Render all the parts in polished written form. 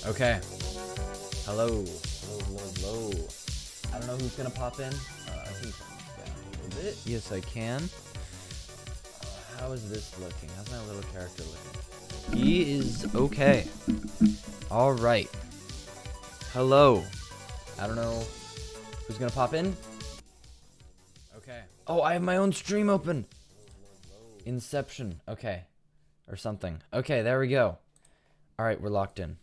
Okay. Hello. Hello. I don't know who's gonna pop in. I think down a little bit. Yes, I can. How is this looking? How's my little character looking? He is okay. All right. Hello. I don't know who's gonna pop in. Okay. Oh, I have my own stream open. Inception. Okay. Or something. Okay, there we go. All right, we're locked in.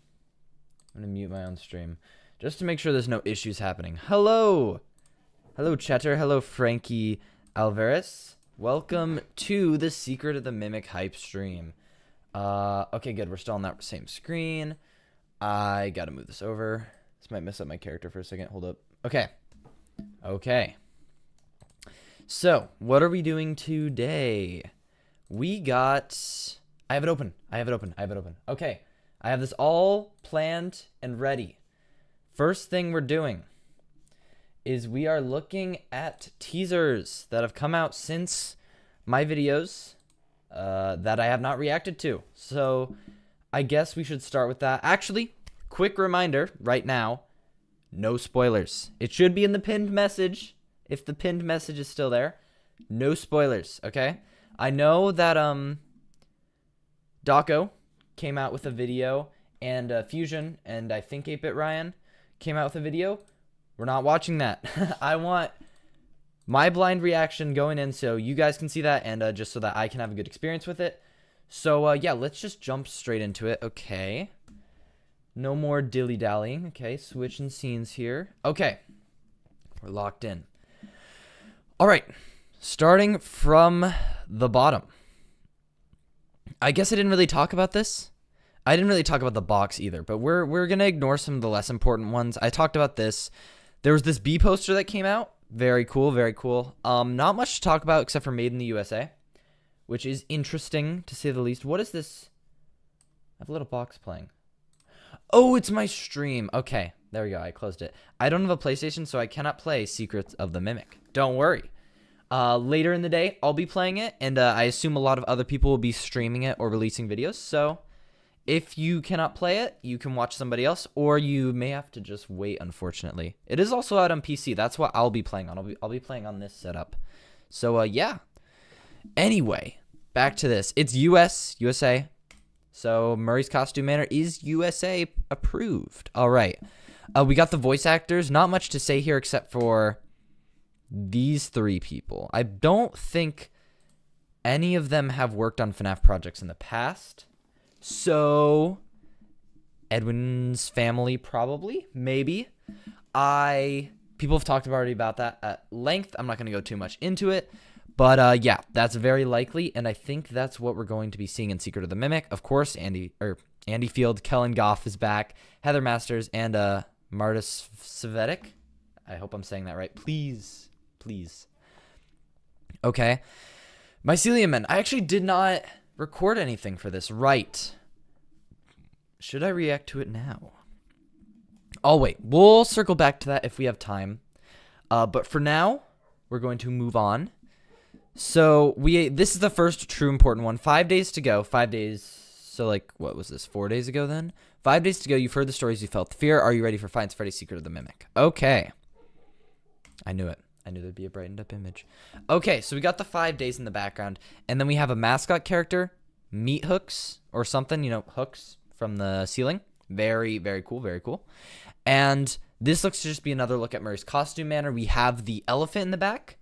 I'm gonna mute my own stream just to make sure there's no issues happening. Hello. Hello, chatter. Hello, Frankie Alvarez. Welcome to the Secret of the Mimic hype stream. Okay, good. We're still on that same screen. I gotta move this over. This might mess up my character for a second. Hold up. Okay. Okay. So, what are we doing today? We got... I have it open. Okay. I have this all planned and ready. First thing we're doing is we are looking at teasers that have come out since my videos that I have not reacted to. So I guess we should start with that. Actually, quick reminder right now, no spoilers. It should be in the pinned message. If the pinned message is still there, no spoilers, okay? I know that Daco came out with a video, and Fusion and I think 8-Bit Ryan came out with a video. We're not watching that. I want my blind reaction going in so you guys can see that, and just so that I can have a good experience with it. So yeah, let's just jump straight into it. Okay. No more dilly-dallying. Okay, switching scenes here. Okay. We're locked in. All right. Starting from the bottom. I guess I didn't really talk about this. I didn't really talk about the box either, but we're going to ignore some of the less important ones. I talked about this. There was this B poster that came out. Very cool, very cool. Not much to talk about except for Made in the USA, which is interesting to say the least. What is this? I have a little box playing. Oh, it's my stream. Okay, there we go. I closed it. I don't have a PlayStation, so I cannot play Secrets of the Mimic. Don't worry. Later in the day, I'll be playing it, and I assume a lot of other people will be streaming it or releasing videos. So if you cannot play it, you can watch somebody else, or you may have to just wait, unfortunately. It is also out on PC. That's what I'll be playing on. I'll be playing on this setup. So, yeah. Anyway, back to this. It's USA. So Murray's Costume Manor is USA approved. All right. We got the voice actors. Not much to say here except for these three people. I don't think any of them have worked on FNAF projects in the past. So Edwin's family probably, maybe. People have talked already about that at length. I'm not going to go too much into it. But yeah, that's very likely, and I think that's what we're going to be seeing in Secret of the Mimic. Of course, Andy Field, Kellen Goff is back, Heather Masters, and Martis Svetic. I hope I'm saying that right. Please. Okay. Mycelium Men. I actually did not record anything for this. Right. Should I react to it now? Oh, wait. We'll circle back to that if we have time. But for now, we're going to move on. So this is the first true important one. 5 days to go. 5 days. So like, what was this? 4 days ago then? 5 days to go. You've heard the stories. You felt the fear. Are you ready for Five Nights at Freddy's Secret of the Mimic? Okay. I knew it. I knew there'd be a brightened up image. Okay, so we got the 5 days in the background. And then we have a mascot character, Meat Hooks or something, hooks from the ceiling. Very, very cool, very cool. And this looks to just be another look at Murray's Costume Manor. We have the elephant in the back,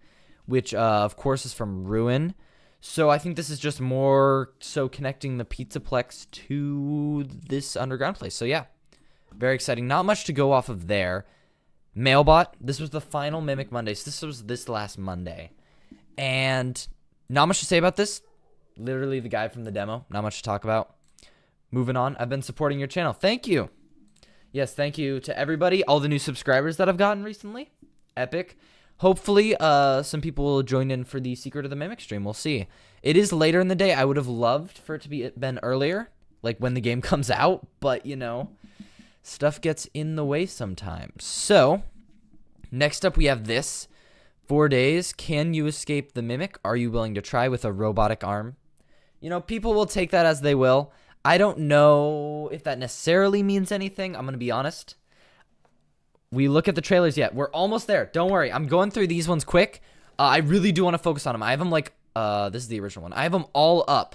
which, of course, is from Ruin. So I think this is just more so connecting the Pizzaplex to this underground place. So yeah, very exciting. Not much to go off of there. Mailbot, this was the final Mimic Monday. So this was this last Monday. And not much to say about this. Literally the guy from the demo. Not much to talk about. Moving on. I've been supporting your channel. Thank you. Yes, thank you to everybody. All the new subscribers that I've gotten recently. Epic. Hopefully, some people will join in for the Secret of the Mimic stream. We'll see. It is later in the day. I would have loved for it to been earlier. Like when the game comes out. But, stuff gets in the way sometimes. So, next up we have this. 4 days. Can you escape the Mimic? Are you willing to try with a robotic arm? People will take that as they will. I don't know if that necessarily means anything. I'm going to be honest. We look at the trailers yet. We're almost there. Don't worry. I'm going through these ones quick. I really do want to focus on them. I have them like, this is the original one. I have them all up.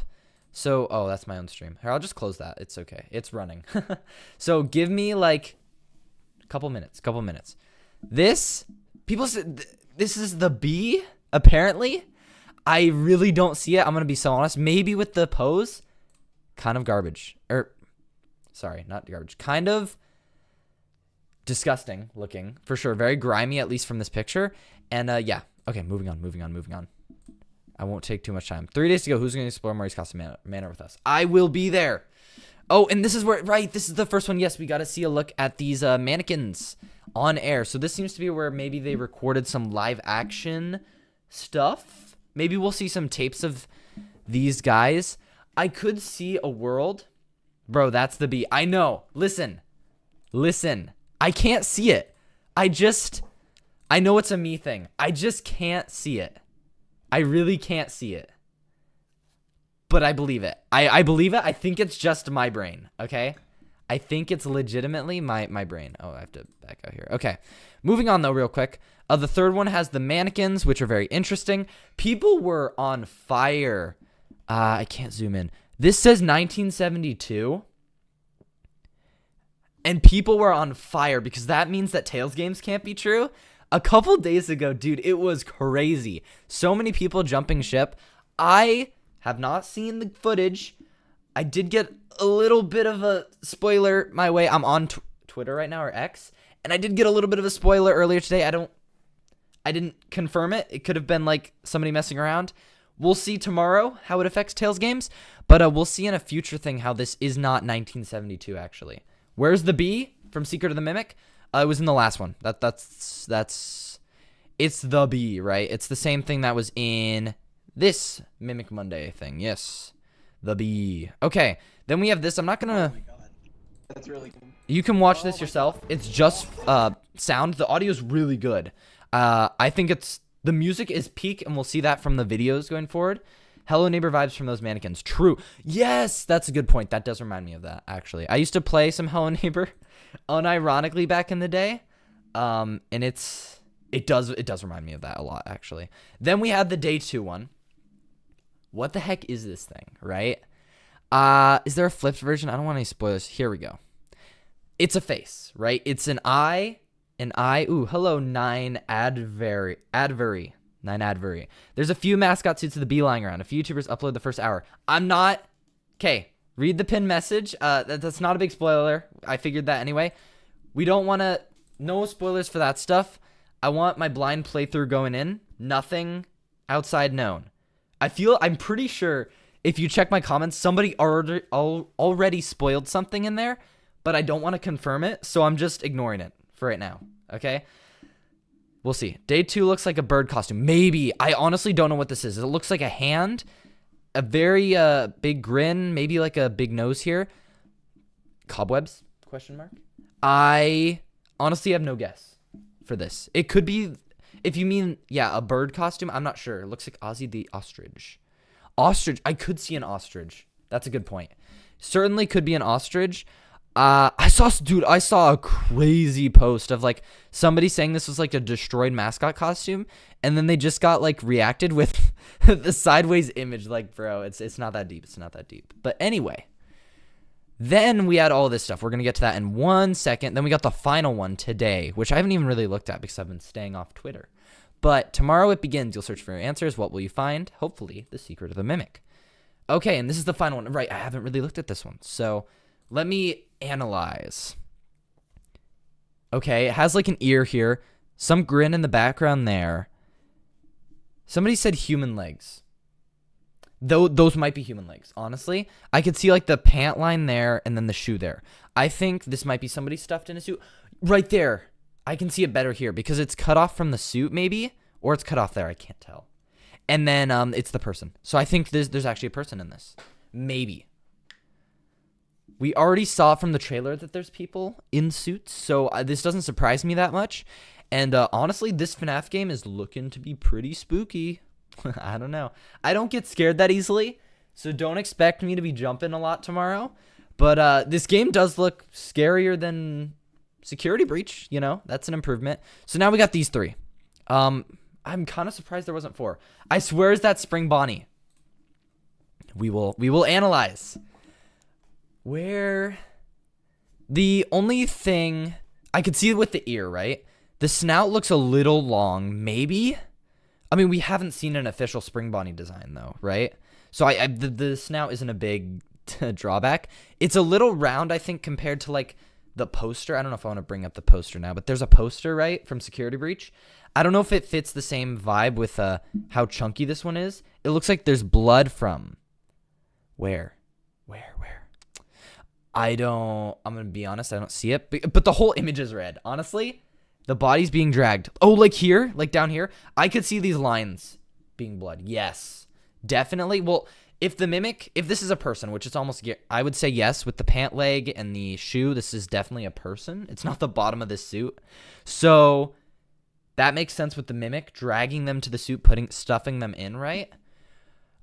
So, oh, that's my own stream. Here, I'll just close that. It's okay. It's running. So give me like a couple minutes. This, people said, this is the B, apparently. I really don't see it. I'm going to be so honest. Maybe with the pose, kind of garbage. Sorry, not garbage. Kind of disgusting looking, for sure. Very grimy, at least from this picture. And yeah. Okay, moving on. I won't take too much time. 3 days to go. Who's going to explore Murray's Costume Manor with us? I will be there. Oh, and this is where, right, this is the first one. Yes, we got to see a look at these mannequins on air. So this seems to be where maybe they recorded some live action stuff. Maybe we'll see some tapes of these guys. I could see a world. Bro, that's the B. I know. Listen. I can't see it. I know it's a me thing. I just can't see it. I really can't see it. But I believe it. I believe it. I think it's just my brain, okay? I think it's legitimately my brain. Oh, I have to back out here. Okay. Moving on, though, real quick. The third one has the mannequins, which are very interesting. People were on fire. I can't zoom in. This says 1972. And people were on fire because that means that Tales games can't be true. A couple days ago, dude, it was crazy. So many people jumping ship. I have not seen the footage. I did get a little bit of a spoiler my way. I'm on Twitter right now, or X, and I did get a little bit of a spoiler earlier today. I didn't confirm it. It could have been like somebody messing around. We'll see tomorrow how it affects Tales games, but we'll see in a future thing how this is not 1972 actually. Where's the B from Secret of the Mimic? It was in the last one. It's the B, right? It's the same thing that was in this Mimic Monday thing. Yes, the B. Okay, then we have this. I'm not gonna. Oh my god, that's really cool. You can watch this yourself. It's just sound. The audio is really good. I think the music is peak, and we'll see that from the videos going forward. Hello Neighbor vibes from those mannequins. True. Yes, that's a good point. That does remind me of that, actually. I used to play some Hello Neighbor unironically back in the day. And it does remind me of that a lot, actually. Then we had the day 2 one. What the heck is this thing, right? Is there a flipped version? I don't want any spoilers. Here we go. It's a face, right? It's an eye. Ooh, hello, 9 Advery. 9 Advery. There's a few mascot suits of the bee lying around. A few YouTubers upload the first hour. I'm not. Okay, read the pinned message. That's not a big spoiler. I figured that anyway. We don't want to. No spoilers for that stuff. I want my blind playthrough going in. Nothing outside known. I'm pretty sure if you check my comments, somebody already spoiled something in there, but I don't want to confirm it, so I'm just ignoring it for right now. Okay? We'll see. Day 2 looks like a bird costume. Maybe. I honestly don't know what this is. It looks like a hand, a very big grin, maybe like a big nose here. Cobwebs? Question mark. I honestly have no guess for this. It could be, if you mean, yeah, a bird costume. I'm not sure. It looks like Ozzy the ostrich. Ostrich. I could see an ostrich. That's a good point. Certainly could be an ostrich. I saw a crazy post of like somebody saying this was like a destroyed mascot costume, and then they just got like reacted with the sideways image. Like, bro, it's not that deep. It's not that deep. But anyway, then we had all this stuff. We're gonna get to that in 1 second. Then we got the final one today, which I haven't even really looked at because I've been staying off Twitter. But tomorrow it begins. You'll search for your answers. What will you find? Hopefully, the secret of the mimic. Okay, and this is the final one. Right, I haven't really looked at this one, so let me analyze. Okay, it has like an ear here. Some grin in the background there. Somebody said human legs. Those might be human legs, honestly. I could see like the pant line there and then the shoe there. I think this might be somebody stuffed in a suit. Right there. I can see it better here because it's cut off from the suit maybe. Or it's cut off there, I can't tell. And then it's the person. So I think there's actually a person in this. Maybe. We already saw from the trailer that there's people in suits, so this doesn't surprise me that much. And honestly, this FNAF game is looking to be pretty spooky. I don't know. I don't get scared that easily, so don't expect me to be jumping a lot tomorrow. But this game does look scarier than Security Breach, you know, that's an improvement. So now we got these 3. I'm kind of surprised there wasn't 4. I swear is that Spring Bonnie. We will analyze. Where the only thing I could see with the ear, right? The snout looks a little long, maybe. I mean, we haven't seen an official Spring Bonnie design though, right? So the snout isn't a big drawback. It's a little round, I think, compared to like the poster. I don't know if I want to bring up the poster now, but there's a poster, right, from Security Breach. I don't know if it fits the same vibe with how chunky this one is. It looks like there's blood from where? I'm going to be honest, I don't see it. But the whole image is red. Honestly, the body's being dragged. Oh, like here? Like down here? I could see these lines being blood. Yes, definitely. Well, if this is a person, which is almost, I would say yes, with the pant leg and the shoe, this is definitely a person. It's not the bottom of this suit. So that makes sense with the Mimic, dragging them to the suit, stuffing them in, right?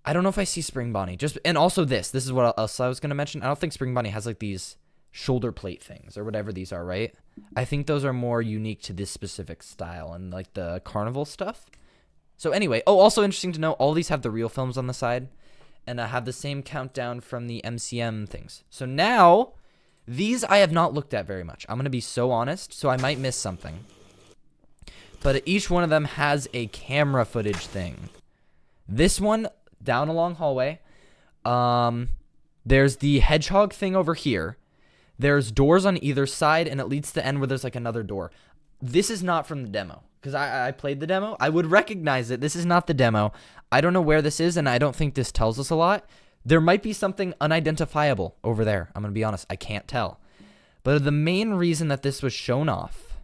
I don't know if I see Spring Bonnie. And also this is what else I was going to mention. I don't think Spring Bonnie has like these shoulder plate things or whatever these are, right? I think those are more unique to this specific style and like the carnival stuff. So anyway, also interesting to know, all these have the real films on the side and have the same countdown from the MCM things. So now, these I have not looked at very much. I'm going to be so honest, so I might miss something. But each one of them has a camera footage thing. This one, down a long hallway. There's the hedgehog thing over here. There's doors on either side, and it leads to the end where there's like another door. This is not from the demo, because I played the demo. I would recognize it. This is not the demo. I don't know where this is, and I don't think this tells us a lot. There might be something unidentifiable over there. I'm going to be honest. I can't tell. But the main reason that this was shown off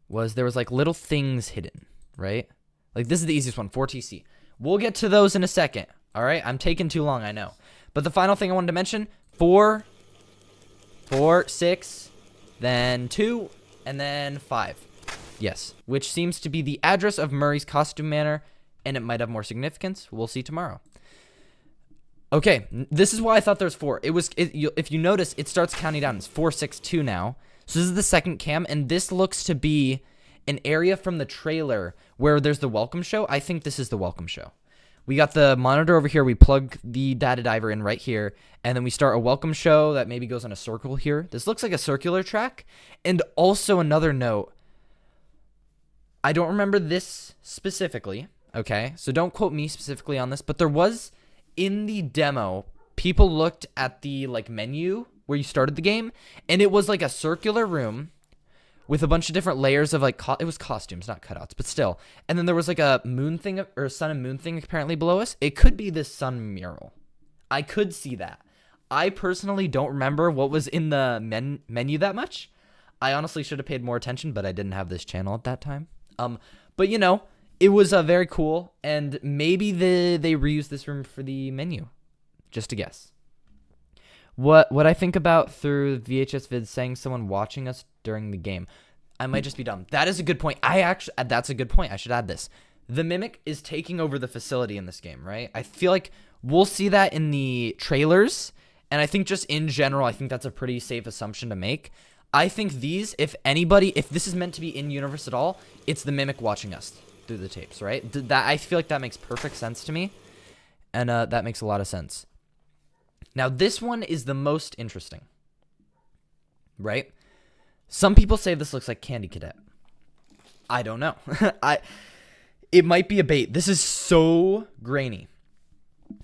was there was like little things hidden, right? Like this is the easiest one, 4TC. We'll get to those in a second, all right? I'm taking too long, I know. But the final thing I wanted to mention, 4, 6, then 2, and then 5. Yes, which seems to be the address of Murray's costume manor, and it might have more significance. We'll see tomorrow. Okay, this is why I thought there was 4. If you notice, it starts counting down. It's 462 now. So this is the second cam, and this looks to be an area from the trailer where there's the welcome show. I think this is the welcome show. We got the monitor over here. We plug the data diver in right here, and then we start a welcome show that maybe goes on a circle here. This looks like a circular track. And also another note, I don't remember this specifically, okay? So don't quote me specifically on this, but there was in the demo, people looked at the like menu where you started the game, and it was like a circular room with a bunch of different layers of like, it was costumes, not cutouts, but still. And then there was like a moon thing or a sun and moon thing apparently below us. It could be this sun mural. I could see that. I personally don't remember what was in the menu that much. I honestly should have paid more attention, but I didn't have this channel at that time. But you know, it was very cool, and maybe they reused this room for the menu. Just a guess. What I think about through VHS vids saying someone watching us during the game, I might just be dumb. That is a good point. That's a good point. I should add this. The Mimic is taking over the facility in this game, right? I feel like we'll see that in the trailers, and I think just in general, I think that's a pretty safe assumption to make. I think these, if this is meant to be in universe at all, it's the Mimic watching us through the tapes, right? I feel like that makes perfect sense to me, and that makes a lot of sense. Now, this one is the most interesting, right? Some people say this looks like Candy Cadet. I don't know. It might be a bait. This is so grainy.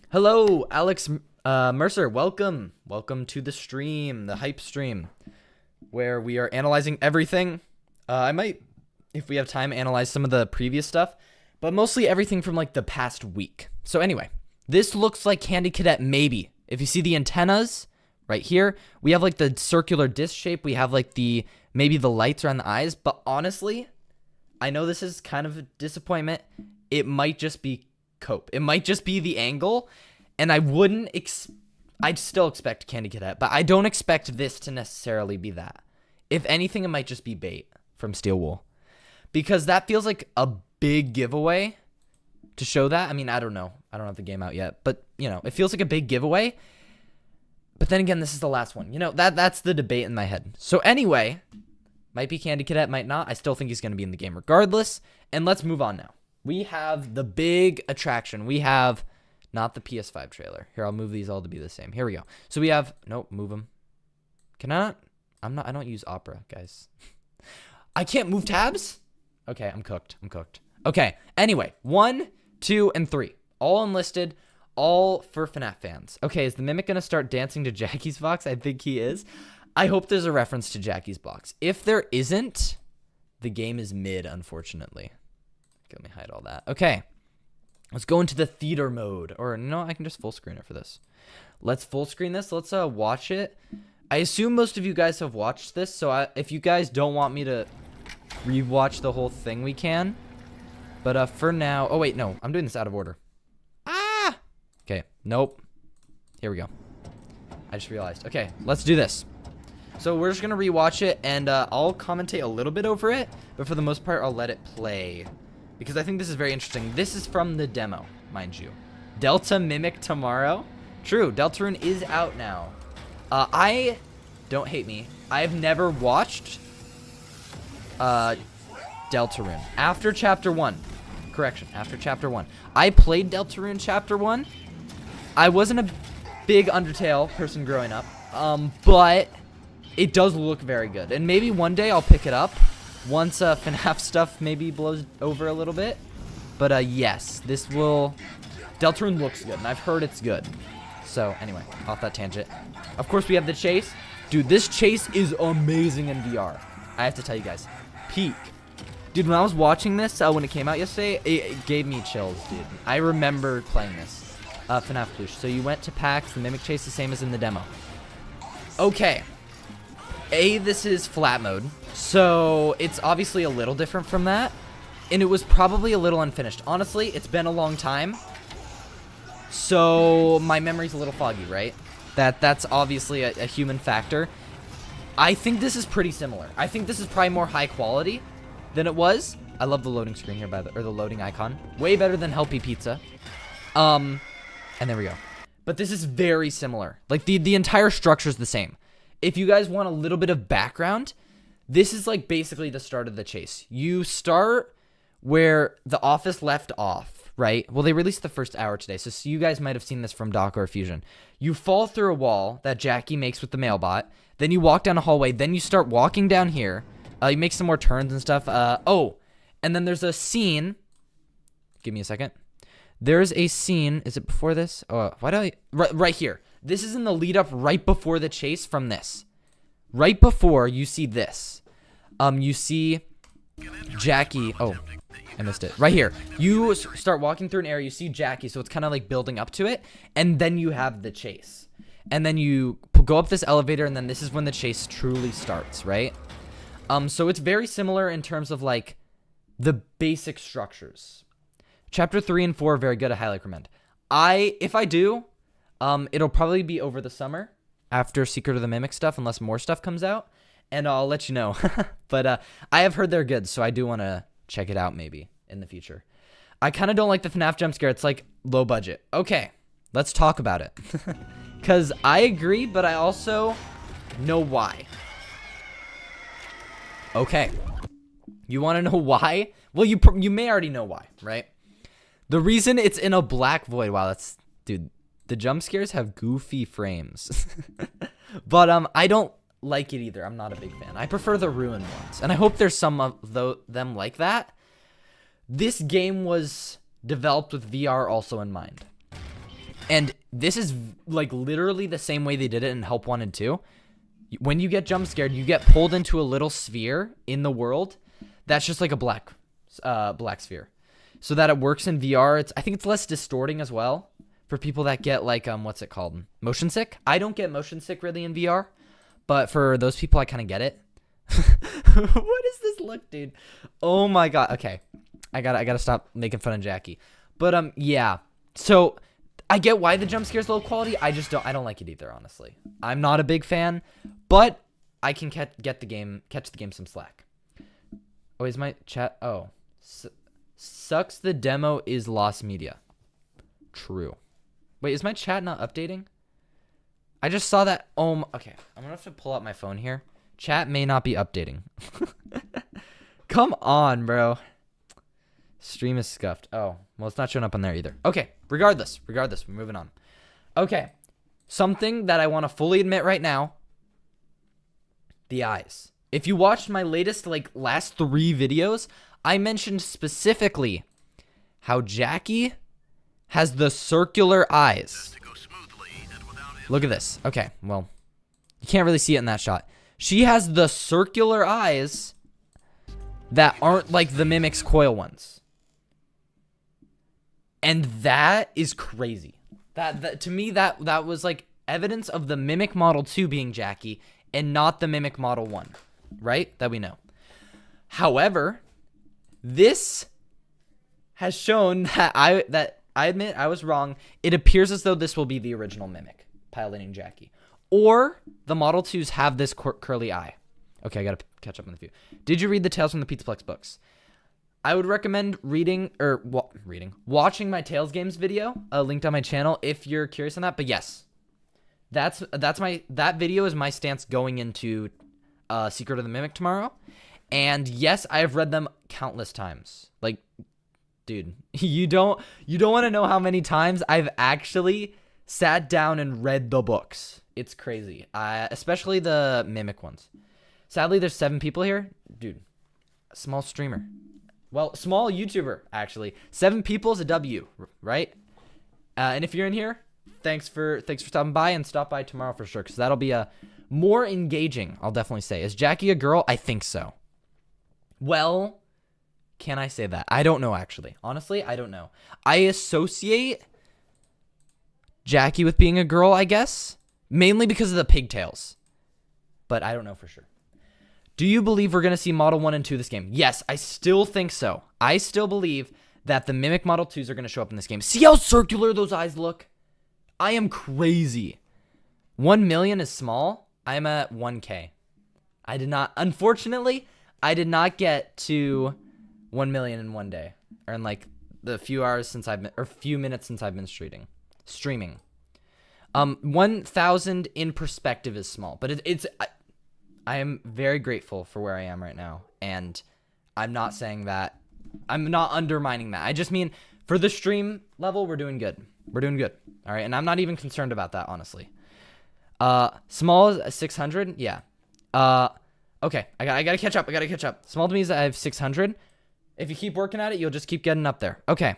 Hello, Alex Mercer. Welcome. Welcome to the stream, the hype stream, where we are analyzing everything. I might, if we have time, analyze some of the previous stuff, but mostly everything from like the past week. So anyway, this looks like Candy Cadet maybe. If you see the antennas right here, we have like the circular disc shape. We have like maybe the lights around the eyes. But honestly, I know this is kind of a disappointment. It might just be cope. It might just be the angle. And I'd still expect Candy Cadet, but I don't expect this to necessarily be that. If anything, it might just be bait from Steel Wool. Because that feels like a big giveaway to show that. I mean, I don't know. I don't have the game out yet, but you know, it feels like a big giveaway. But then again, this is the last one. You know, that's the debate in my head. So anyway, might be Candy Cadet, might not. I still think he's going to be in the game regardless. And let's move on now. We have the big attraction. We have not the PS5 trailer. Here, I'll move these all to be the same. Here we go. So we have, nope, move them. Can I not? I don't use Opera, guys. I can't move tabs? Okay, I'm cooked. Okay, anyway, 1, 2, and 3. All unlisted, all for FNAF fans. Okay, is the Mimic going to start dancing to Jackie's box? I think he is. I hope there's a reference to Jackie's box. If there isn't, the game is mid, unfortunately. Let me hide all that. Okay, let's go into the theater mode. Or, no, I can just full screen it for this. Let's full screen this. Let's watch it. I assume most of you guys have watched this, so if you guys don't want me to rewatch the whole thing, we can. But for now, oh wait, no, I'm doing this out of order. Ah! Okay, nope. Here we go. I just realized. Okay, let's do this. So we're just gonna rewatch it, and I'll commentate a little bit over it, but for the most part, I'll let it play. Because I think this is very interesting. This is from the demo, mind you. Delta Mimic tomorrow? True, Deltarune is out now. I don't hate me. I've never watched Deltarune after chapter 1. Correction, after chapter 1. I played Deltarune chapter 1. I wasn't a big Undertale person growing up, but it does look very good. And maybe one day I'll pick it up once FNAF stuff maybe blows over a little bit. But yes, this will... Deltarune looks good, and I've heard it's good. So anyway, off that tangent. Of course, we have the chase. Dude, this chase is amazing in VR. I have to tell you guys. Peak. Dude, when I was watching this, when it came out yesterday, it gave me chills, dude. I remember playing this. FNAF Plush. So you went to PAX, the Mimic Chase, the same as in the demo. Okay. This is flat mode. So it's obviously a little different from that. And it was probably a little unfinished. Honestly, it's been a long time. So my memory's a little foggy, right? That's obviously a human factor. I think this is pretty similar. I think this is probably more high quality than it was. I love the loading screen here, or the loading icon. Way better than Helpy Pizza. And there we go. But this is very similar. Like, the entire structure is the same. If you guys want a little bit of background, this is like basically the start of the chase. You start where the office left off, right? Well, they released the first hour today, so you guys might have seen this from Doc or Fusion. You fall through a wall that Jackie makes with the mailbot. Then you walk down a hallway. Then you start walking down here. You make some more turns and stuff. And then there's a scene. Give me a second. There's a scene. Is it before this? Oh, why do I? Right here. This is in the lead up right before the chase from this. Right before you see this. You see Jackie. Oh, I missed it. Right here. You start walking through an area. You see Jackie. So it's kind of like building up to it. And then you have the chase. And then you go up this elevator. And then this is when the chase truly starts, right? So it's very similar in terms of like the basic structures. Chapter 3 and 4 are very good. I highly recommend. If I do, it'll probably be over the summer after Secret of the Mimic stuff, unless more stuff comes out, and I'll let you know. But I have heard they're good, so I do want to check it out maybe in the future. I kind of don't like the FNAF jump scare. It's like low budget. Okay, let's talk about it. Because I agree, but I also know why. Okay. You want to know why? Well, you may already know why, right? The reason it's in a black void. Wow, dude, the jump scares have goofy frames. But I don't like it either. I'm not a big fan. I prefer the ruined ones. And I hope there's some of them like that. This game was developed with VR also in mind. And this is like literally the same way they did it in Help 1 and 2. When you get jump scared, you get pulled into a little sphere in the world. That's just like a black sphere. So that it works in VR. I think it's less distorting as well for people that get like, what's it called? Motion sick? I don't get motion sick really in VR, but for those people, I kind of get it. What is this look, dude? Oh my God. Okay. I gotta stop making fun of Jackie. But, yeah. So I get why the jump scare's low quality. I don't like it either, honestly. I'm not a big fan, but I can catch the game some slack. Oh, is my chat? Oh, sucks. The demo is lost media. True. Wait, is my chat not updating? I just saw that. Okay. I'm gonna have to pull up my phone here. Chat may not be updating. Come on, bro. Stream is scuffed. Oh, well, it's not showing up on there either. Okay. Regardless, we're moving on. Okay. Something that I want to fully admit right now. The eyes. If you watched my latest, last 3 videos, I mentioned specifically how Jackie has the circular eyes. Look at this. Okay, well, you can't really see it in that shot. She has the circular eyes that aren't like the Mimic's coil ones. And that is crazy. That to me, that was like evidence of the Mimic Model 2 being Jackie and not the Mimic Model 1, right? That we know. However, this has shown that I admit I was wrong. It appears as though this will be the original Mimic piloting Jackie. Or the Model 2s have this curly eye. Okay, I gotta catch up on the few. Did you read the Tales from the Pizzaplex books? I would recommend watching my Tales Games video, linked on my channel, if you're curious on that. But yes, that video is my stance going into Secret of the Mimic tomorrow. And yes, I have read them countless times. Like, dude, you don't want to know how many times I've actually sat down and read the books. It's crazy. Especially the Mimic ones. Sadly, there's 7 people here. Dude, small streamer. Well, small YouTuber, actually. 7 people is a W, right? And if you're in here, thanks for stopping by, and stop by tomorrow for sure, because that'll be a more engaging, I'll definitely say. Is Jackie a girl? I think so. Well, can I say that? I don't know, actually. Honestly, I don't know. I associate Jackie with being a girl, I guess. Mainly because of the pigtails. But I don't know for sure. Do you believe we're going to see Model 1 and 2 this game? Yes, I still think so. I still believe that the Mimic Model 2s are going to show up in this game. See how circular those eyes look? I am crazy. 1 million is small. I'm at 1K. Unfortunately, I did not get to 1 million in one day. Or in the few hours since few minutes since I've been streaming. 1,000 in perspective is small, but I am very grateful for where I am right now, and I'm not saying that. I'm not undermining that. I just mean for the stream level, we're doing good. We're doing good. All right, and I'm not even concerned about that, honestly. Small is 600. Yeah. Okay. I gotta catch up. Small to me is I have 600. If you keep working at it, you'll just keep getting up there. Okay.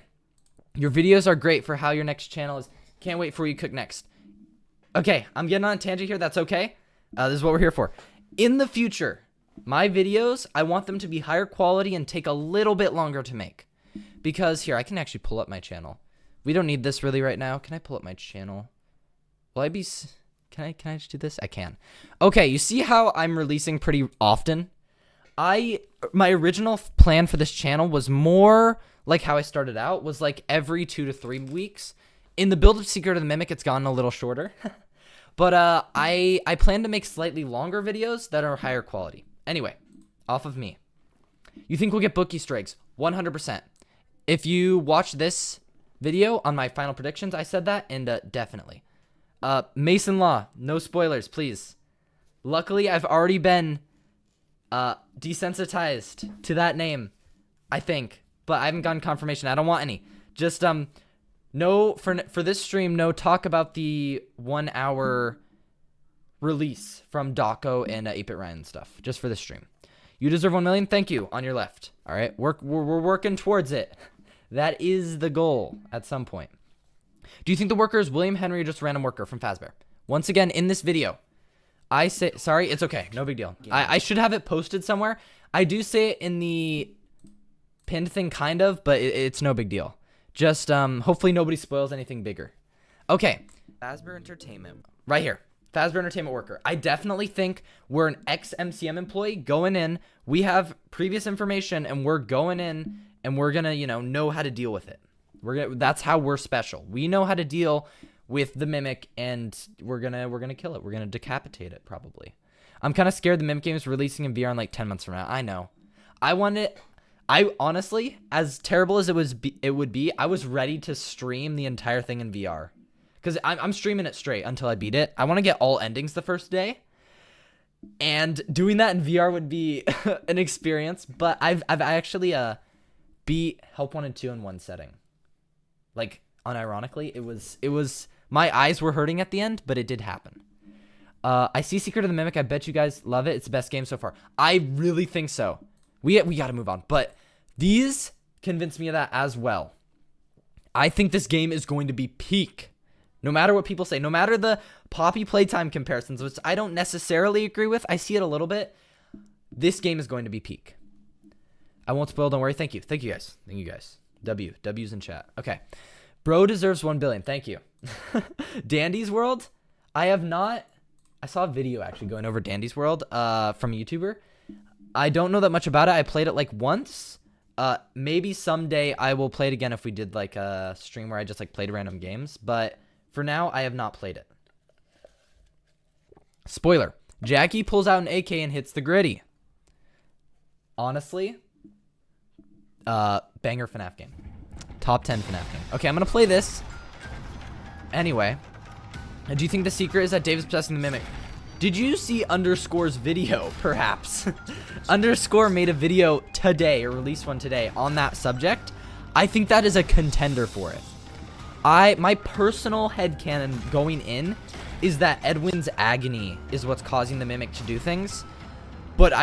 Your videos are great for how your next channel is. Can't wait for what you cook next. Okay, I'm getting on a tangent here. That's okay. This is what we're here for. In the future, my videos, I want them to be higher quality and take a little bit longer to make. Because here, I can actually pull up my channel. We don't need this really right now. Can I pull up my channel? Will I be... Can I just do this? I can. Okay, you see how I'm releasing pretty often? My original plan for this channel was more like how I started out, was like every 2 to 3 weeks. In the build of Secret of the Mimic, it's gotten a little shorter. But I plan to make slightly longer videos that are higher quality. Anyway, off of me. You think we'll get book Easter eggs? 100%. If you watch this video on my final predictions, I said that, and definitely. Mason Law, no spoilers, please. Luckily, I've already been desensitized to that name, I think. But I haven't gotten confirmation. I don't want any. Just, no, for this stream, no talk about the 1 hour release from Daco and 8-Bit Ryan and stuff. Just for this stream. You deserve 1 million. Thank you. On your left. All right. We're working towards it. That is the goal at some point. Do you think the worker is William Henry or just a random worker from Fazbear? Once again, in this video, I say, sorry, it's okay. No big deal. I should have it posted somewhere. I do say it in the pinned thing, kind of, but it's no big deal. Just, hopefully nobody spoils anything bigger. Okay. Fazbear Entertainment. Right here. Fazbear Entertainment worker. I definitely think we're an ex-MCM employee going in. We have previous information, and we're going in, and we're gonna, know how to deal with it. That's how we're special. We know how to deal with the Mimic, and we're gonna kill it. We're gonna decapitate it, probably. I'm kind of scared the Mimic game is releasing in VR in 10 months from now. I know. I honestly, as terrible as it would be, I was ready to stream the entire thing in VR. because I'm streaming it straight until I beat it. I want to get all endings the first day. And doing that in VR would be an experience, but I've actually beat Help 1 and 2 in one setting. Like, unironically, it was my eyes were hurting at the end, but it did happen. I see Secret of the Mimic. I bet you guys love it. It's the best game so far. I really think so. We got to move on, but these convinced me of that as well. I think this game is going to be peak. No matter what people say, no matter the Poppy playtime comparisons, which I don't necessarily agree with, I see it a little bit. This game is going to be peak. I won't spoil, don't worry. Thank you. Thank you guys. Thank you guys. W's in chat. Okay. Bro deserves 1 billion. Thank you. Dandy's World. I saw a video actually going over Dandy's World from a YouTuber. I don't know that much about it. I played it like once. Maybe someday I will play it again if we did like a stream where I just like played random games. But for now, I have not played it. Spoiler. Jackie pulls out an AK and hits the gritty. Honestly, banger FNAF game. Top 10 FNAF game. Okay, I'm going to play this. Anyway. Do you think the secret is that David's possessing the Mimic? Did you see Underscore's video, perhaps? Underscore made a video today, or released one today, on that subject. I think that is a contender for it. My personal headcanon going in is that Edwin's agony is what's causing the Mimic to do things. But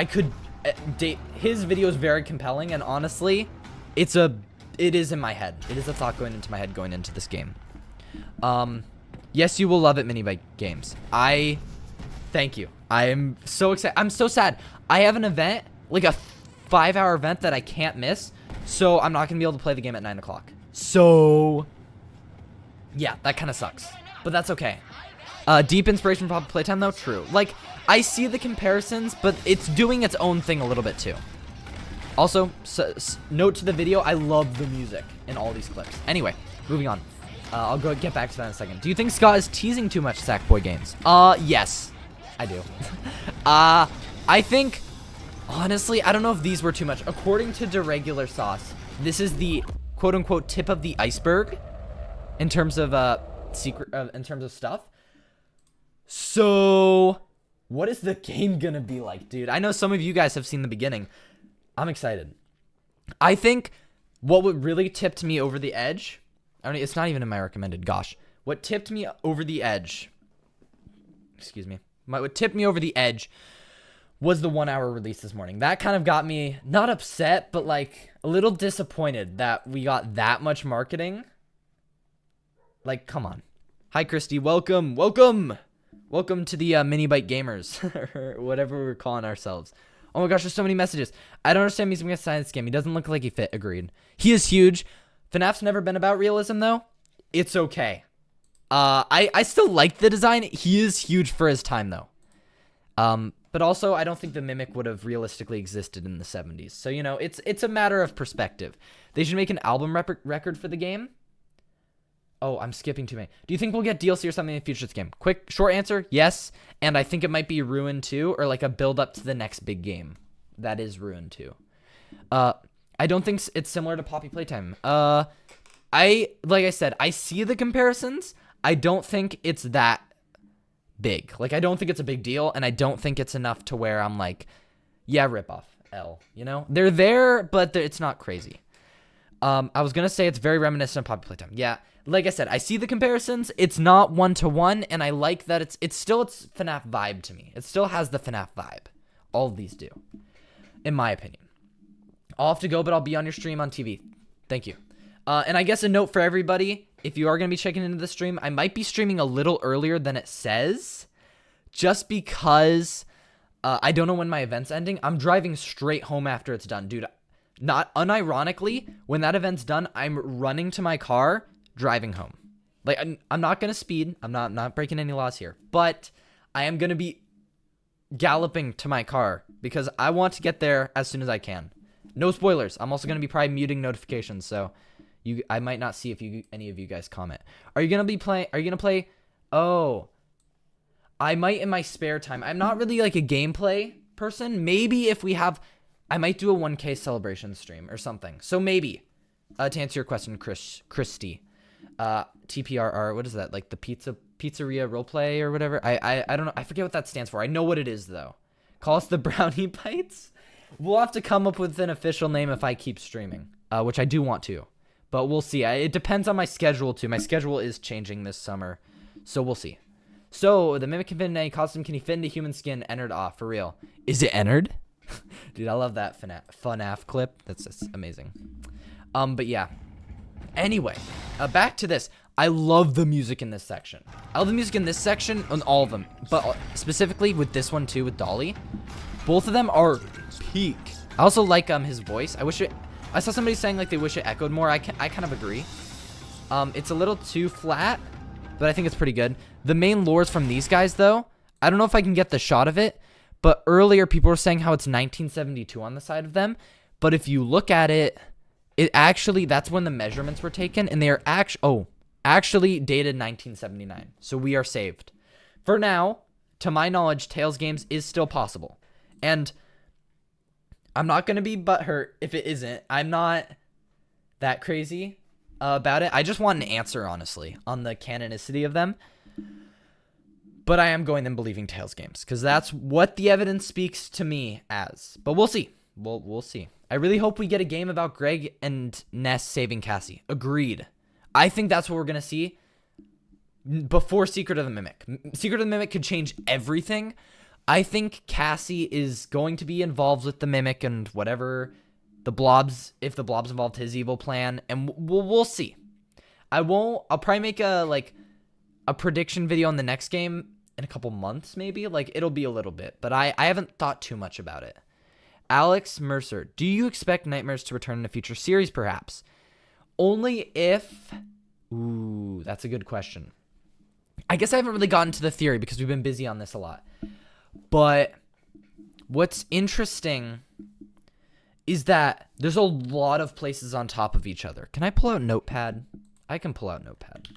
his video is very compelling, and honestly, it is in my head. It is a thought going into my head going into this game. Yes, you will love it, mini-bike games. Thank you. I am so excited. I'm so sad. I have an event, like a 5-hour event that I can't miss, so I'm not going to be able to play the game at 9 o'clock. So, yeah, that kind of sucks. But that's okay. Deep inspiration from playtime, though? True. Like, I see the comparisons, but it's doing its own thing a little bit, too. Also, note to the video, I love the music in all these clips. Anyway, moving on. I'll get back to that in a second. Do you think Scott is teasing too much Sackboy games? Yes, I do. I think, honestly, I don't know if these were too much. According to Deregular Sauce, this is the quote-unquote tip of the iceberg in terms of in terms of stuff. So, what is the game gonna be like, dude? I know some of you guys have seen the beginning. I'm excited. I think what would really tipped me over the edge, I mean, it's not even in my recommended, gosh. What tipped me over the edge, excuse me, what tipped me over the edge was the 1-hour release this morning. That kind of got me, not upset, but like a little disappointed that we got that much marketing. Like, come on. Hi, Christy. Welcome. Welcome. Welcome to the Mini Bike Gamers, or whatever we're calling ourselves. Oh my gosh, there's so many messages. I don't understand he's going to sign this game. He doesn't look like he fit. Agreed. He is huge. FNAF's never been about realism, though. It's okay. I still like the design. He is huge for his time, though. But also, I don't think the Mimic would have realistically existed in the 70s. So, you know, it's a matter of perspective. They should make an album record for the game. Oh, I'm skipping too many. Do you think we'll get DLC or something in the future of this game? Quick, short answer, yes. And I think it might be Ruin 2 or like a build up to the next big game. That is Ruin 2. I don't think it's similar to Poppy Playtime. Like I said, I see the comparisons. I don't think it's that big. Like, I don't think it's a big deal, and I don't think it's enough to where I'm like, yeah, rip off L, you know? They're there, but it's not crazy. I was gonna say it's very reminiscent of Poppy Playtime. Yeah, like I said, I see the comparisons. It's not one-to-one, and I like that it's still its FNAF vibe to me. It still has the FNAF vibe. All of these do, in my opinion. I'll have to go, but I'll be on your stream on TV. Thank you. And I guess a note for everybody, if you are going to be checking into the stream, I might be streaming a little earlier than it says, just because I don't know when my event's ending. I'm driving straight home after it's done. Dude, not unironically, when that event's done, I'm running to my car, driving home. Like, I'm not going to speed. I'm not breaking any laws here. But I am going to be galloping to my car because I want to get there as soon as I can. No spoilers. I'm also going to be probably muting notifications, so I might not see if any of you guys comment. Are you going to play? Oh, I might in my spare time. I'm not really like a gameplay person. Maybe if we have, I might do a 1K celebration stream or something. So maybe, to answer your question, Christy. TPRR. What is that? Like the pizzeria roleplay or whatever. I don't know. I forget what that stands for. I know what it is though. Call us the Brownie Bites. We'll have to come up with an official name if I keep streaming, which I do want to. But we'll see. It depends on my schedule, too. My schedule is changing this summer, so we'll see. So, the Mimic can fit in any costume. Can he fit into human skin? Entered off, for real. Is it entered? Dude, I love that FNAF clip. That's just amazing. But yeah. Anyway, back to this. I love the music in this section. I love the music in this section on all of them. But specifically with this one, too, with Dolly. Both of them are peak. I also like his voice. I saw somebody saying like they wish it echoed more. I kind of agree. It's a little too flat, but I think it's pretty good. The main lores from these guys though, I don't know if I can get the shot of it, but earlier people were saying how it's 1972 on the side of them. But if you look at it, that's when the measurements were taken, and they are actually dated 1979. So we are saved. For now, to my knowledge, Tales Games is still possible. And I'm not going to be butthurt if it isn't. I'm not that crazy about it. I just want an answer, honestly, on the canonicity of them. But I am going and believing Tales Games, because that's what the evidence speaks to me as. But we'll see. We'll see. I really hope we get a game about Greg and Ness saving Cassie. Agreed. I think that's what we're going to see before Secret of the Mimic. Secret of the Mimic could change everything. I think Cassie is going to be involved with the Mimic and whatever the Blobs, if the Blobs involved his evil plan, and we'll see. I'll probably make a prediction video on the next game in a couple months, maybe. Like, it'll be a little bit, but I haven't thought too much about it. Alex Mercer, do you expect Nightmares to return in a future series, perhaps? Only if... Ooh, that's a good question. I guess I haven't really gotten to the theory because we've been busy on this a lot. But what's interesting is that there's a lot of places on top of each other. Can I pull out Notepad? I can pull out Notepad.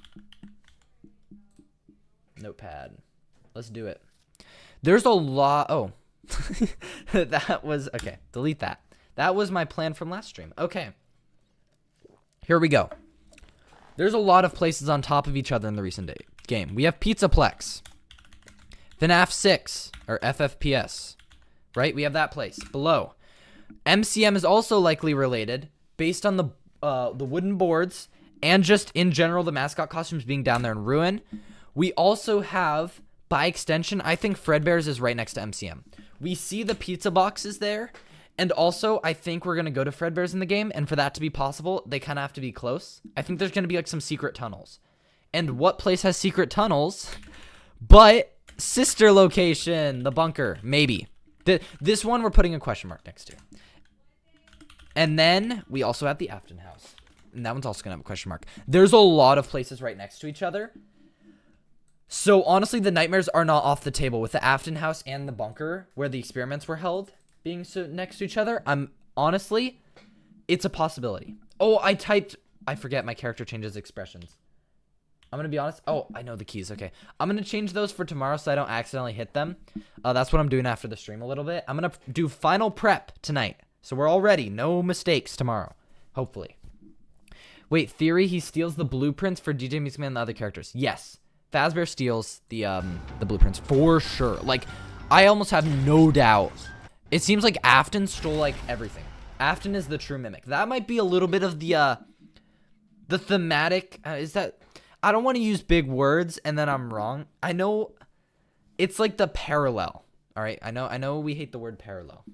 Notepad. Let's do it. There's a lot. Oh, that was okay. Delete that. That was my plan from last stream. Okay. Here we go. There's a lot of places on top of each other in the recent game. We have Pizzaplex. FNAF 6, or FFPS, right? We have that place below. MCM is also likely related based on the wooden boards and just in general the mascot costumes being down there in ruin. We also have, by extension, I think Fredbear's is right next to MCM. We see the pizza boxes there, and also I think we're going to go to Fredbear's in the game, and for that to be possible, they kind of have to be close. I think there's going to be like some secret tunnels. And what place has secret tunnels? But... sister location, the bunker, maybe. This one we're putting a question mark next to. And then we also have the Afton house. And that one's also going to have a question mark. There's a lot of places right next to each other. So honestly, the nightmares are not off the table with the Afton house and the bunker where the experiments were held being so next to each other. Honestly, it's a possibility. Oh, I forget my character changes expressions. I'm going to be honest. Oh, I know the keys. Okay. I'm going to change those for tomorrow so I don't accidentally hit them. That's what I'm doing after the stream a little bit. I'm going to do final prep tonight. So we're all ready. No mistakes tomorrow. Hopefully. Wait, theory, he steals the blueprints for DJ Music Man and the other characters. Yes. Fazbear steals the blueprints for sure. Like, I almost have no doubt. It seems like Afton stole, like, everything. Afton is the true mimic. That might be a little bit of the thematic. Is that... I don't want to use big words and then I'm wrong. I know it's like the parallel. All right. I know we hate the word parallel,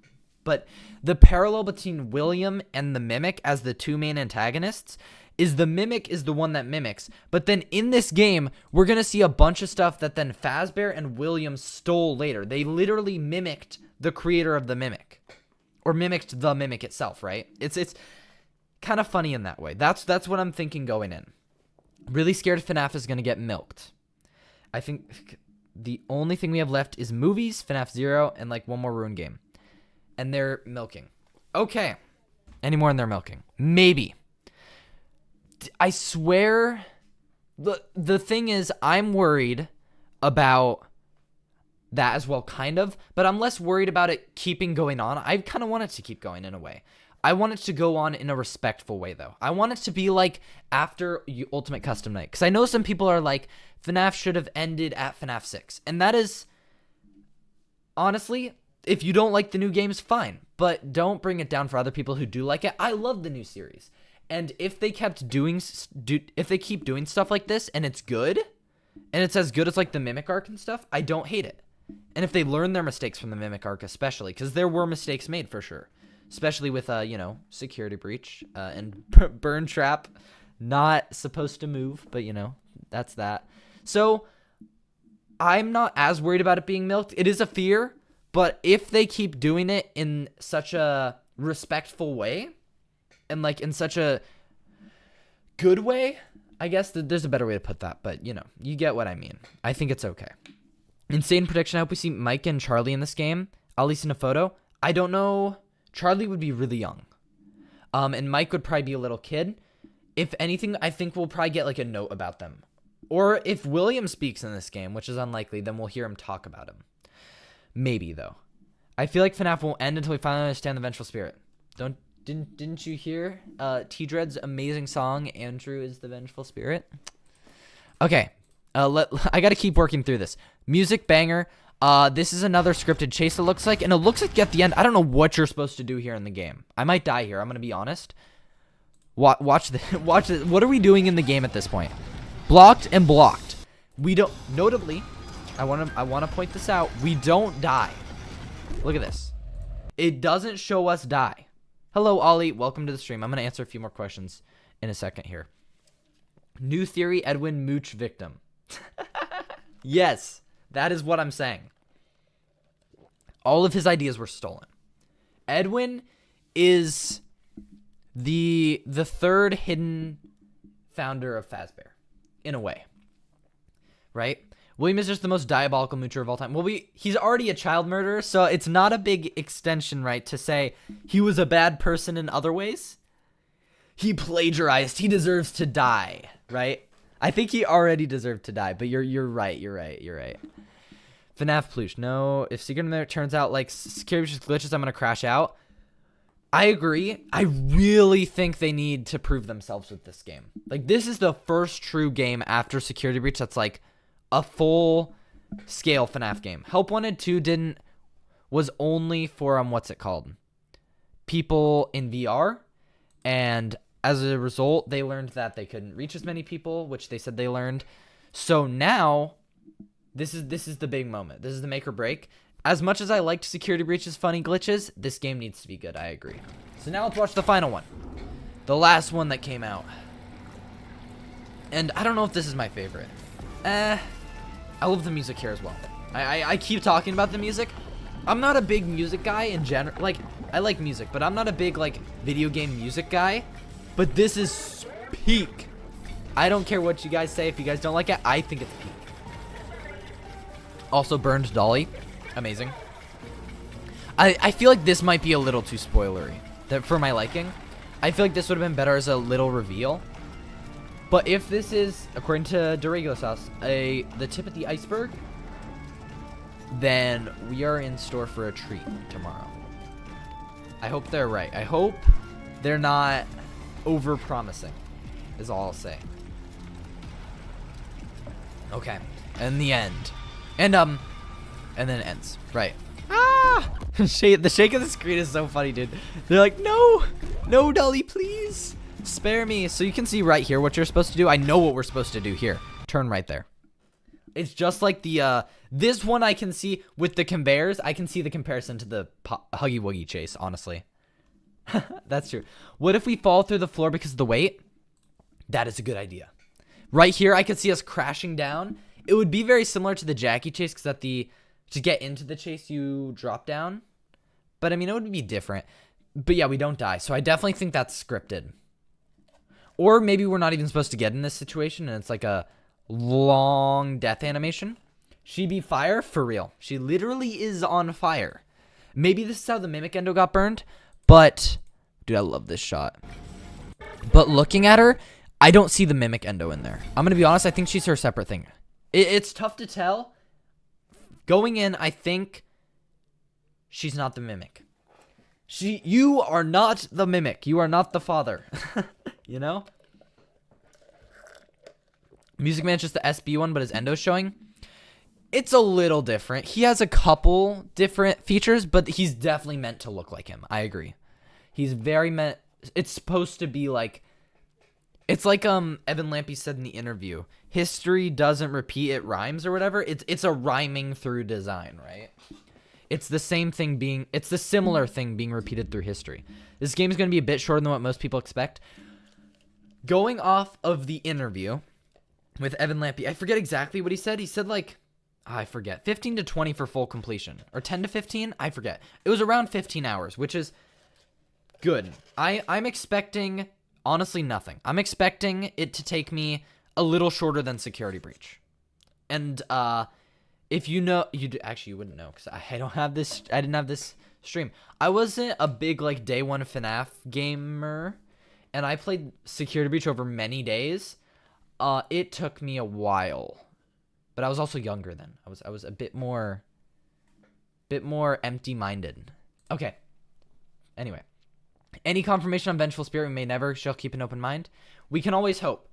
but the parallel between William and the Mimic as the two main antagonists is the Mimic is the one that mimics. But then in this game, we're going to see a bunch of stuff that then Fazbear and William stole later. They literally mimicked the creator of the Mimic or mimicked the Mimic itself. Right. It's kind of funny in that way. That's what I'm thinking going in. Really scared FNAF is going to get milked. I think the only thing we have left is movies, FNAF 0, and like one more Ruin game. And they're milking. Okay. Any more and they're milking. Maybe. I swear, the thing is, I'm worried about that as well, kind of. But I'm less worried about it keeping going on. I kind of want it to keep going in a way. I want it to go on in a respectful way, though. I want it to be like after Ultimate Custom Night. Because I know some people are like, FNAF should have ended at FNAF 6. And that is, honestly, if you don't like the new games, fine. But don't bring it down for other people who do like it. I love the new series. And if they kept doing, if they keep doing stuff like this and it's good, and it's as good as like the Mimic Arc and stuff, I don't hate it. And if they learn their mistakes from the Mimic Arc especially, because there were mistakes made for sure. Especially with, Security Breach and Burn Trap. Not supposed to move, but, that's that. So, I'm not as worried about it being milked. It is a fear, but if they keep doing it in such a respectful way, and, like, in such a good way, I guess there's a better way to put that, but, you get what I mean. I think it's okay. Insane prediction. I hope we see Mike and Charlie in this game, at least in a photo. I don't know. Charlie would be really young. And Mike would probably be a little kid. If anything, I think we'll probably get like a note about them. Or if William speaks in this game, which is unlikely, then we'll hear him talk about him. Maybe, though. I feel like FNAF won't end until we finally understand the Vengeful Spirit. Didn't you hear T-Dread's amazing song, Andrew is the Vengeful Spirit? Okay. I got to keep working through this. Music banger. This is another scripted chase, it looks like. And it looks like at the end, I don't know what you're supposed to do here in the game. I might die here. I'm going to be honest. Watch this. Watch this. What are we doing in the game at this point? Blocked and blocked. We don't... Notably, I want to point this out. We don't die. Look at this. It doesn't show us die. Hello, Ollie. Welcome to the stream. I'm going to answer a few more questions in a second here. New theory, Edwin Mooch victim. Yes. That is what I'm saying. All of his ideas were stolen. Edwin is the third hidden founder of Fazbear, in a way. Right? William is just the most diabolical moocher of all time. Well, he's already a child murderer, so it's not a big extension, right, to say he was a bad person in other ways. He plagiarized. He deserves to die, right? I think he already deserved to die, but you're right. FNAF Ploosh. No, if Secret Minute turns out like security just glitches, I'm going to crash out. I agree. I really think they need to prove themselves with this game. Like, this is the first true game after Security Breach that's like a full-scale FNAF game. Help Wanted 2 was only for, what's it called? People in VR. And as a result, they learned that they couldn't reach as many people, which they said they learned. So now... This is the big moment. This is the make or break. As much as I liked Security Breach's funny glitches, this game needs to be good. I agree. So now let's watch the final one. The last one that came out. And I don't know if this is my favorite. I love the music here as well. I keep talking about the music. I'm not a big music guy in general. Like, I like music, but I'm not a big, like, video game music guy. But this is peak. I don't care what you guys say. If you guys don't like it, I think it's peak. Also burned Dolly. Amazing. I feel like this might be a little too spoilery for my liking. I feel like this would have been better as a little reveal. But if this is, according to Deregular Sauce, the tip of the iceberg, then we are in store for a treat tomorrow. I hope they're right. I hope they're not over-promising, is all I'll say. Okay. And the end. And then it ends. Right. Ah! The shake of the screen is so funny, dude. They're like, no! No, Dolly, please! Spare me. So you can see right here what you're supposed to do. I know what we're supposed to do here. Turn right there. It's just like the, this one I can see with the conveyors. I can see the comparison to the Huggy Wuggy chase, honestly. That's true. What if we fall through the floor because of the weight? That is a good idea. Right here, I could see us crashing down. It would be very similar to the Jackie chase because to get into the chase, you drop down. But, I mean, it would be different. But, yeah, we don't die. So I definitely think that's scripted. Or maybe we're not even supposed to get in this situation and it's like a long death animation. She be fire? For real. She literally is on fire. Maybe this is how the Mimic Endo got burned. But, dude, I love this shot. But looking at her, I don't see the Mimic Endo in there. I'm going to be honest, I think she's her separate thing. It's tough to tell. Going in, I think she's not the Mimic. You are not the mimic. You are not the father. You know? Music Man's just the SB one, but his endo's showing. It's a little different. He has a couple different features, but he's definitely meant to look like him. I agree. He's very meant. It's supposed to be like. It's like Evan Lampy said in the interview. History doesn't repeat, it rhymes or whatever. It's a rhyming through design, right? It's the same thing being. It's the similar thing being repeated through history. This game is going to be a bit shorter than what most people expect. Going off of the interview with Evan Lampy, I forget exactly what he said. He said like. I forget. 15 to 20 for full completion. Or 10 to 15? I forget. It was around 15 hours, which is good. I'm expecting, honestly, nothing. I'm expecting it to take me a little shorter than Security Breach. And if you know, actually you wouldn't know because I don't have this. I didn't have this stream. I wasn't a big like day one FNAF gamer, and I played Security Breach over many days. It took me a while. But I was also younger then. I was a bit more empty-minded. Okay. Anyway. Any confirmation on Vengeful Spirit we may never shall keep an open mind? We can always hope.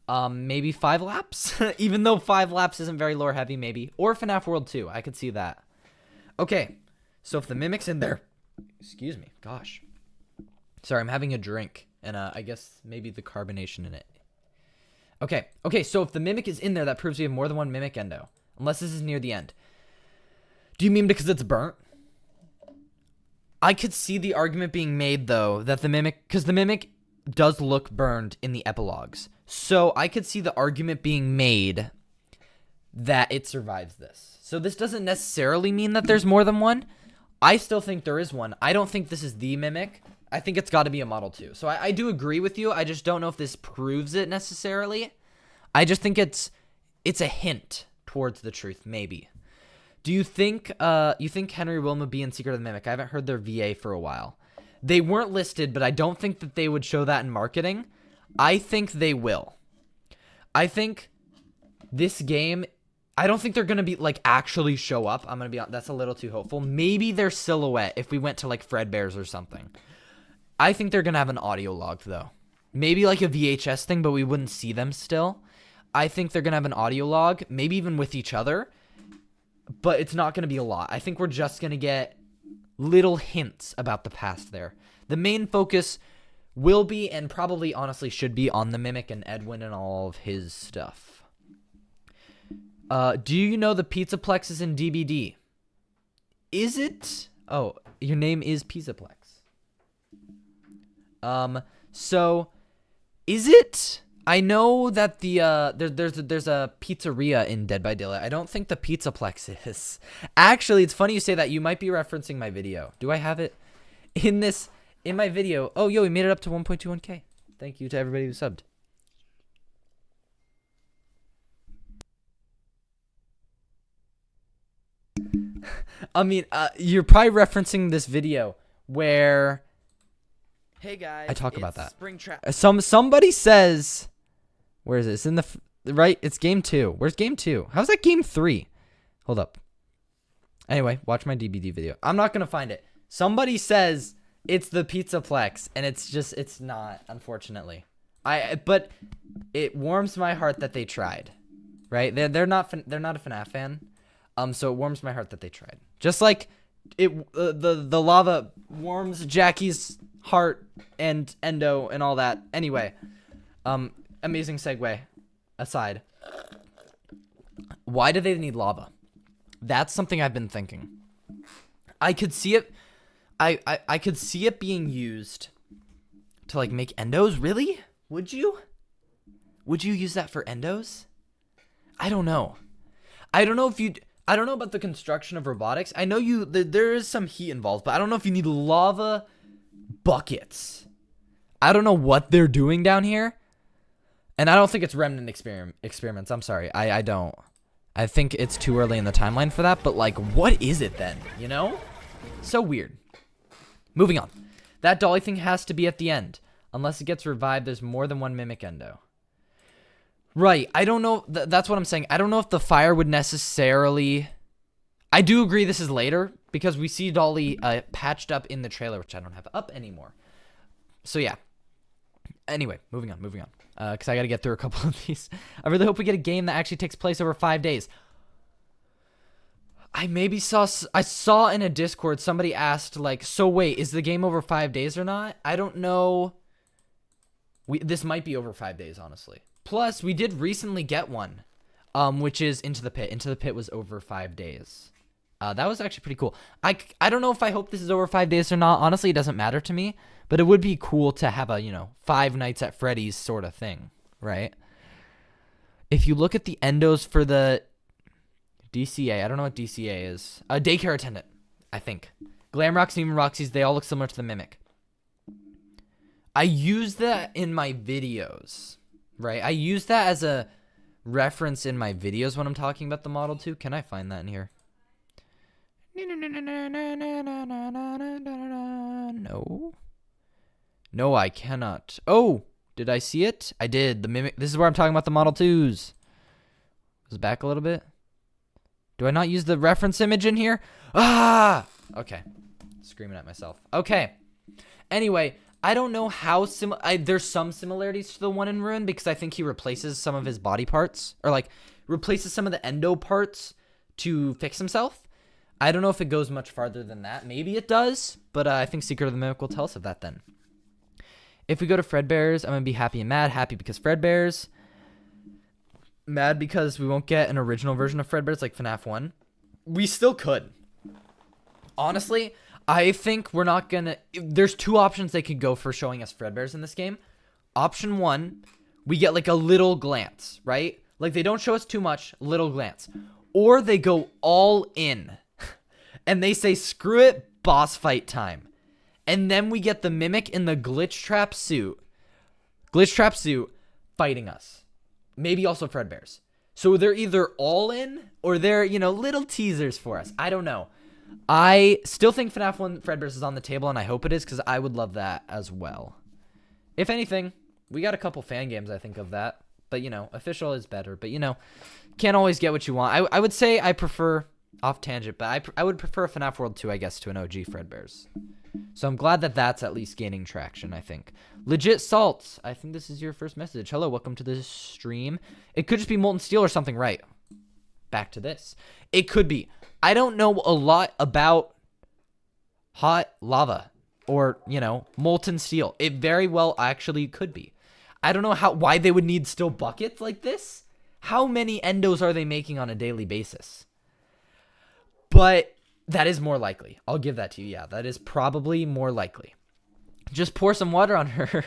Maybe 5 laps? Even though 5 laps isn't very lore heavy, maybe. Or FNAF World 2. I could see that. Okay. So if the Mimic's in there... Excuse me. Gosh. Sorry, I'm having a drink. And I guess maybe the carbonation in it. Okay, so if the Mimic is in there, that proves we have more than one Mimic endo. Unless this is near the end. Do you mean because it's burnt? I could see the argument being made, though, that the Mimic... Because the Mimic does look burned in the epilogues. So I could see the argument being made that it survives this. So this doesn't necessarily mean that there's more than one. I still think there is one. I don't think this is the Mimic. I think it's got to be a Model 2. So I do agree with you. I just don't know if this proves it necessarily. I just think it's a hint towards the truth, maybe. Do you think Henry Wilma be in Secret of the Mimic? I haven't heard their VA for a while. They weren't listed, but I don't think that they would show that in marketing. I think they will. I think this game... I don't think they're going to be, like, actually show up. I'm going to be honest. That's a little too hopeful. Maybe their silhouette if we went to, like, Fredbear's or something. I think they're going to have an audio log, though. Maybe like a VHS thing, but we wouldn't see them still. I think they're going to have an audio log, maybe even with each other. But it's not going to be a lot. I think we're just going to get little hints about the past there. The main focus will be, and probably honestly should be, on the Mimic and Edwin and all of his stuff. Do you know the Pizzaplex is in DBD? Is it? Oh, your name is Pizzaplex. So is it? I know that the there's a pizzeria in Dead by Daylight. I don't think the Pizzaplex is. Actually, it's funny you say that. You might be referencing my video. Do I have it in my video? Oh, yo, we made it up to 1.21K. Thank you to everybody who subbed. I mean, you're probably referencing this video where Hey guys, I talk about that. Spring Somebody says, where is it? It's in the right. It's game 2. Where's game 2? How's that game 3? Hold up. Anyway, watch my DBD video. I'm not gonna find it. Somebody says it's the Pizzaplex, and it's not, unfortunately. But it warms my heart that they tried. Right? They're not a FNAF fan. So it warms my heart that they tried. Just like the lava warms Jackie's heart and endo and all that. Anyway, amazing segue aside. Why do they need lava? That's something I've been thinking. I could see it. I could see it being used to like make endos. Really? Would you? Would you use that for endos? I don't know. I don't know about the construction of robotics. I know there is some heat involved, but I don't know if you need lava buckets. I don't know what they're doing down here. And I don't think it's remnant experiments. I'm sorry. I don't. I think it's too early in the timeline for that, but like, what is it then? You know? So weird. Moving on. That dolly thing has to be at the end. Unless it gets revived, there's more than one mimic endo. Right. I don't know. That's what I'm saying. I don't know if the fire would necessarily... I do agree this is later, because we see Dolly patched up in the trailer, which I don't have up anymore. So yeah. Anyway, moving on. Because I got to get through a couple of these. I really hope we get a game that actually takes place over 5 days. I saw in a Discord somebody asked, like, so wait, is the game over 5 days or not? I don't know. This might be over 5 days, honestly. Plus, we did recently get one, which is Into the Pit. Into the Pit was over 5 days. That was actually pretty cool. I don't know if I hope this is over 5 days or not. Honestly, it doesn't matter to me. But it would be cool to have a, 5 Nights at Freddy's sort of thing, right? If you look at the endos for the DCA, I don't know what DCA is. Daycare attendant, I think. Glam Rocks and even Roxy's, they all look similar to the Mimic. I use that in my videos, right? I use that as a reference in my videos when I'm talking about the Model 2. Can I find that in here? No. No, I cannot. Oh, did I see it? I did. The Mimic. This is where I'm talking about the Model 2s. Was it back a little bit? Do I not use the reference image in here? Ah! Okay. Screaming at myself. Okay. Anyway, I don't know how there's some similarities to the one in Ruin because I think he replaces some of his body parts. Or, like, replaces some of the endo parts to fix himself. I don't know if it goes much farther than that. Maybe it does. But I think Secret of the Mimic will tell us of that then. If we go to Fredbear's, I'm going to be happy and mad. Happy because Fredbear's. Mad because we won't get an original version of Fredbear's like FNAF 1. We still could. Honestly, I think we're not going to... There's 2 options they could go for showing us Fredbear's in this game. Option 1, we get like a little glance, right? Like they don't show us too much, little glance. Or they go all in. And they say, screw it, boss fight time. And then we get the Mimic in the Glitch Trap suit. Glitch Trap suit fighting us. Maybe also Fredbear's. So they're either all in or they're, little teasers for us. I don't know. I still think FNAF 1 Fredbear's is on the table, and I hope it is because I would love that as well. If anything, we got a couple fan games, I think, of that. But, official is better. But, can't always get what you want. I would say I prefer, off tangent, but I would prefer FNAF World 2, I guess, to an OG Fredbear's. So I'm glad that that's at least gaining traction, I think. Legit Salt, I think this is your first message. Hello, welcome to the stream. It could just be Molten Steel or something, right? Back to this. It could be. I don't know a lot about hot lava or, molten steel. It very well actually could be. I don't know why they would need still buckets like this. How many endos are they making on a daily basis? But that is more likely. I'll give that to you. Yeah, that is probably more likely. Just pour some water on her.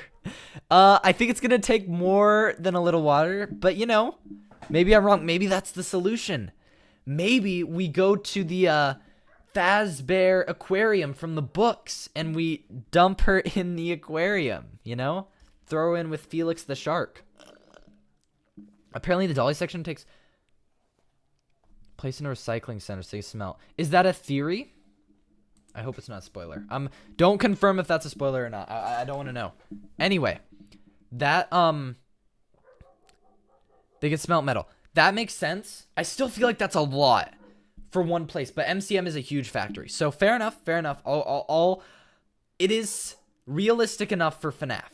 I think it's going to take more than a little water. But, maybe I'm wrong. Maybe that's the solution. Maybe we go to the Fazbear aquarium from the books and we dump her in the aquarium, Throw her in with Felix the shark. Apparently the dolly section takes place in a recycling center so you smell. Is that a theory? I hope it's not a spoiler. Don't confirm if that's a spoiler or not. I don't want to know. Anyway, that they can smell metal. That makes sense. I still feel like that's a lot for one place, but MCM is a huge factory. So fair enough, fair enough. It is realistic enough for FNAF.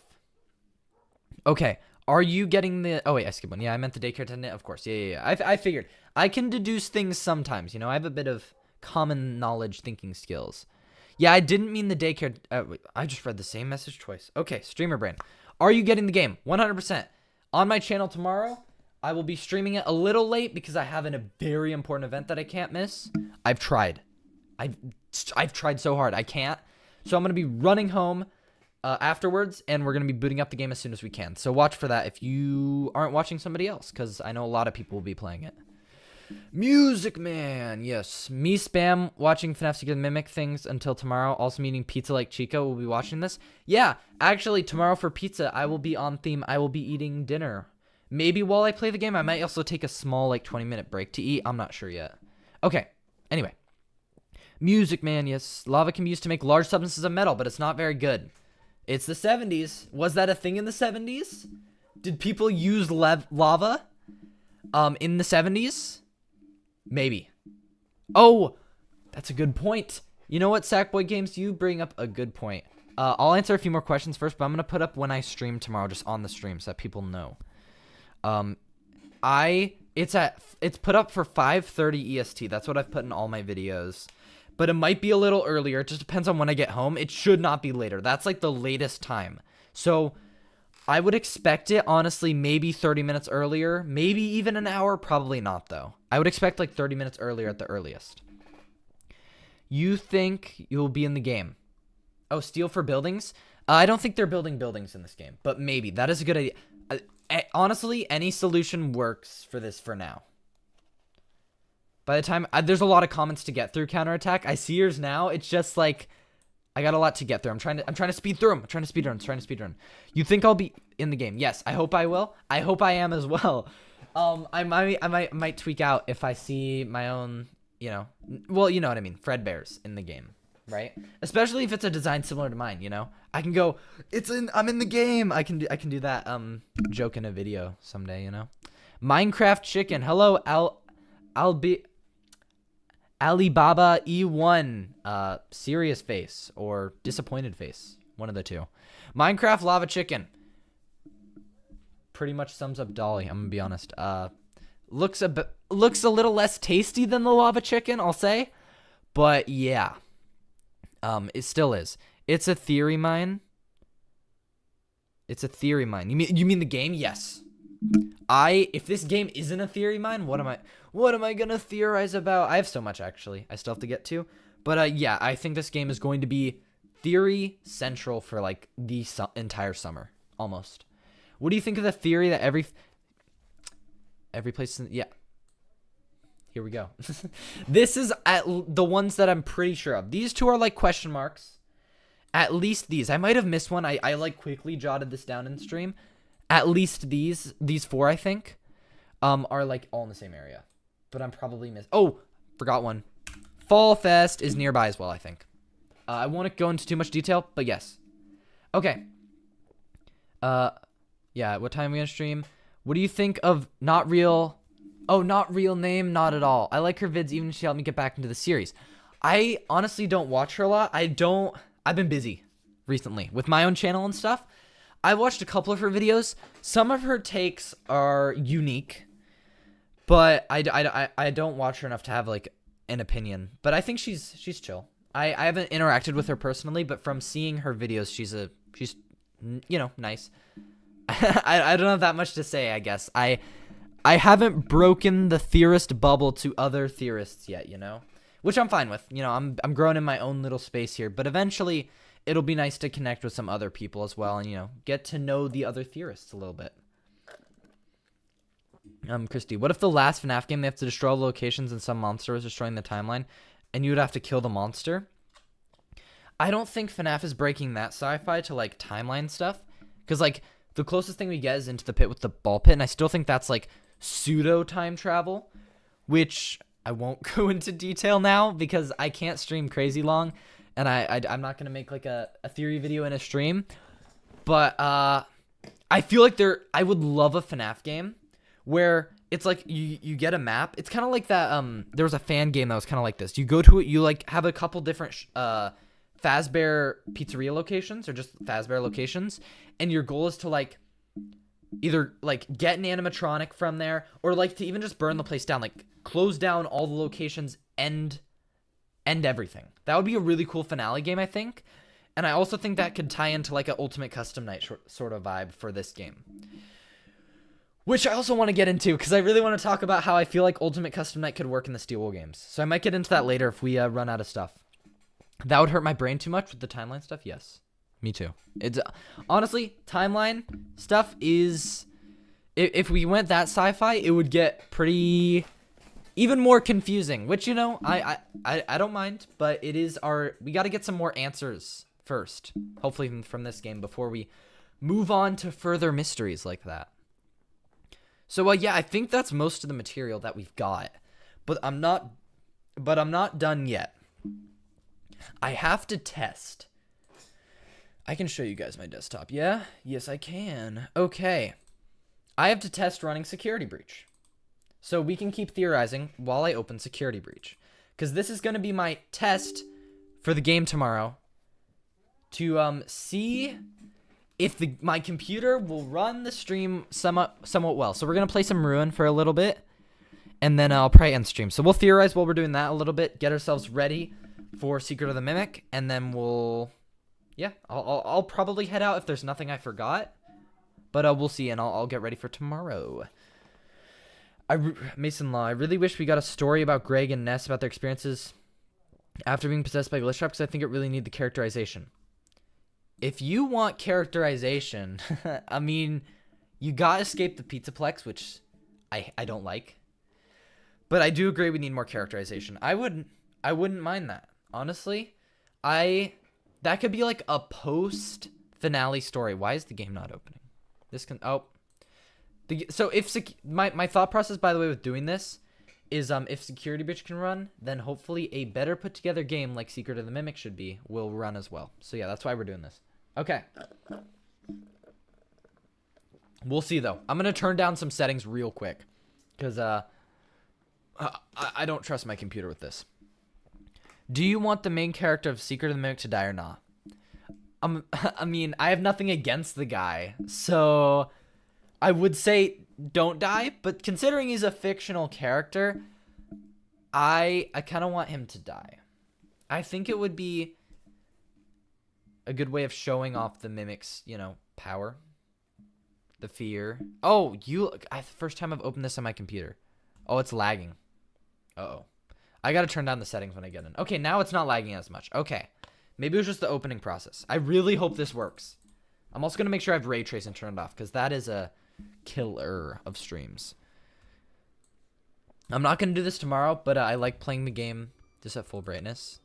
Okay, are you getting the... Oh, wait, I skipped one. Yeah, I meant the daycare attendant, of course. Yeah. I figured. I can deduce things sometimes. I have a bit of common knowledge thinking skills. Yeah, I didn't mean the daycare... wait, I just read the same message twice. Okay, streamer brain. Are you getting the game? 100%. On my channel tomorrow, I will be streaming it a little late because I have a very important event that I can't miss. I've tried. I've tried so hard. I can't. So I'm going to be running home afterwards, and we're going to be booting up the game as soon as we can. So watch for that if you aren't watching somebody else, because I know a lot of people will be playing it. Music Man, yes. Me spam watching FNAF Secret of the Mimic things until tomorrow. Also meeting Pizza Like Chica will be watching this. Yeah, actually, tomorrow for pizza, I will be on theme. I will be eating dinner. Maybe while I play the game, I might also take a small, 20-minute break to eat. I'm not sure yet. Okay, anyway. Music Man, yes. Lava can be used to make large substances of metal, but it's not very good. It's the 70s. Was that a thing in the 70s? Did people use lava in the 70s? Maybe. Oh, That's a good point. You know what, Sackboy Games? You bring up a good point. I'll answer a few more questions first, but I'm going to put up when I stream tomorrow, just on the stream, so that people know. It's put up for 5:30 EST. That's what I've put in all my videos. But it might be a little earlier. It just depends on when I get home. It should not be later. That's like the latest time. So I would expect it, honestly, maybe 30 minutes earlier. Maybe even an hour. Probably not, though. I would expect like 30 minutes earlier at the earliest. You think you'll be in the game? Oh, steal for buildings? I don't think they're building buildings in this game. But maybe. That is a good idea. Honestly, any solution works for this for now. By the time there's a lot of comments to get through counterattack. I see yours now. It's just like I got a lot to get through. I'm trying to speed through them. I'm trying to speed run. You think I'll be in the game? Yes, I hope I will. I hope I am as well. I might tweak out if I see my own, well, you know what I mean, Fredbears in the game, right? Especially if it's a design similar to mine, I can go, I'm in the game. I can do that joke in a video someday, Minecraft Chicken. Hello, Alibaba E1, serious face or disappointed face, one of the two. Minecraft Lava Chicken pretty much sums up Dolly. I'm gonna be honest. Looks a little less tasty than the Lava Chicken, I'll say, but yeah, it still is. It's a theory mine. You mean the game? Yes. If this game isn't a theory mine, what am I gonna theorize about? I have so much, actually. I still have to get to. But yeah, I think this game is going to be theory central for like the entire summer, almost. What do you think of the theory that every place yeah. Here we go. This is the ones that I'm pretty sure of. These two are like question marks. At least these. I might have missed one. I like quickly jotted this down in stream. At least these four, I think, are like all in the same area. But I'm probably oh, forgot one. Fall Fest is nearby as well, I think. I won't go into too much detail, but yes. Okay. Yeah, what time are we gonna stream? What do you think of Not Real? Oh, Not Real Name, not at all. I like her vids, even if she helped me get back into the series. I honestly don't watch her a lot. I've been busy recently with my own channel and stuff. I've watched a couple of her videos. Some of her takes are unique, but I don't watch her enough to have like an opinion. But I think she's chill. I haven't interacted with her personally, but from seeing her videos, she's nice. I don't have that much to say, I guess. I haven't broken the theorist bubble to other theorists yet, which I'm fine with. I'm growing in my own little space here, but eventually it'll be nice to connect with some other people as well and, get to know the other theorists a little bit. Christy, what if the last FNAF game they have to destroy all the locations and some monster was destroying the timeline and you would have to kill the monster? I don't think FNAF is breaking that sci-fi to like timeline stuff, because like the closest thing we get is into the pit with the ball pit, and I still think that's like pseudo time travel, which I won't go into detail now because I can't stream crazy long, and I'm not gonna make like a theory video in a stream. But I feel like I would love a FNAF game where it's like you get a map. It's kind of like that. There was a fan game that was kind of like this. You go to it, you like have a couple different Fazbear pizzeria locations or just Fazbear locations, and your goal is to like either like get an animatronic from there or like to even just burn the place down, like close down all the locations, end everything. That would be a really cool finale game, I think. And I also think that could tie into like an Ultimate Custom Night sort of vibe for this game, which I also want to get into because I really want to talk about how I feel like Ultimate Custom Night could work in the Steel Wool games. So I might get into that later if we run out of stuff. That would hurt my brain too much with the timeline stuff. Yes, me too. It's honestly, timeline stuff is, if we went that sci-fi, it would get pretty even more confusing, which, I don't mind, but it is we got to get some more answers first, hopefully from this game, before we move on to further mysteries like that. So yeah, I think that's most of the material that we've got, but I'm not done yet. I have to test. I can show you guys my desktop. Yeah? Yes, I can. Okay. I have to test running Security Breach. So we can keep theorizing while I open Security Breach. because this is going to be my test for the game tomorrow to see if my computer will run the stream somewhat well. So we're going to play some Ruin for a little bit, and then I'll probably end stream. So we'll theorize while we're doing that a little bit, get ourselves ready for Secret of the Mimic, and then we'll, yeah, I'll probably head out if there's nothing I forgot, but we'll see, and I'll get ready for tomorrow. Mason Law, I really wish we got a story about Greg and Ness about their experiences after being possessed by Glitch Trap, because I think it really needs the characterization. If you want characterization, I mean, you gotta escape the Pizzaplex, which I don't like. But I do agree we need more characterization. I wouldn't mind that. Honestly, that could be like a post finale story. Why is the game not opening? So if my thought process, by the way, with doing this is if Security Bitch can run, then hopefully a better put together game like Secret of the Mimic should be will run as well. So yeah, that's why we're doing this. Okay. We'll see though. I'm gonna turn down some settings real quick because I don't trust my computer with this. Do you want the main character of Secret of the Mimic to die or not? I mean, I have nothing against the guy, so I would say don't die, but considering he's a fictional character, I kind of want him to die. I think it would be a good way of showing off the Mimic's, power. The fear. Oh, first time I've opened this on my computer. Oh, it's lagging. Uh-oh. I gotta turn down the settings when I get in. Okay, now it's not lagging as much. Okay. Maybe it was just the opening process. I really hope this works. I'm also gonna make sure I have ray tracing turned off, because that is a killer of streams. I'm not gonna do this tomorrow, but I like playing the game just at full brightness.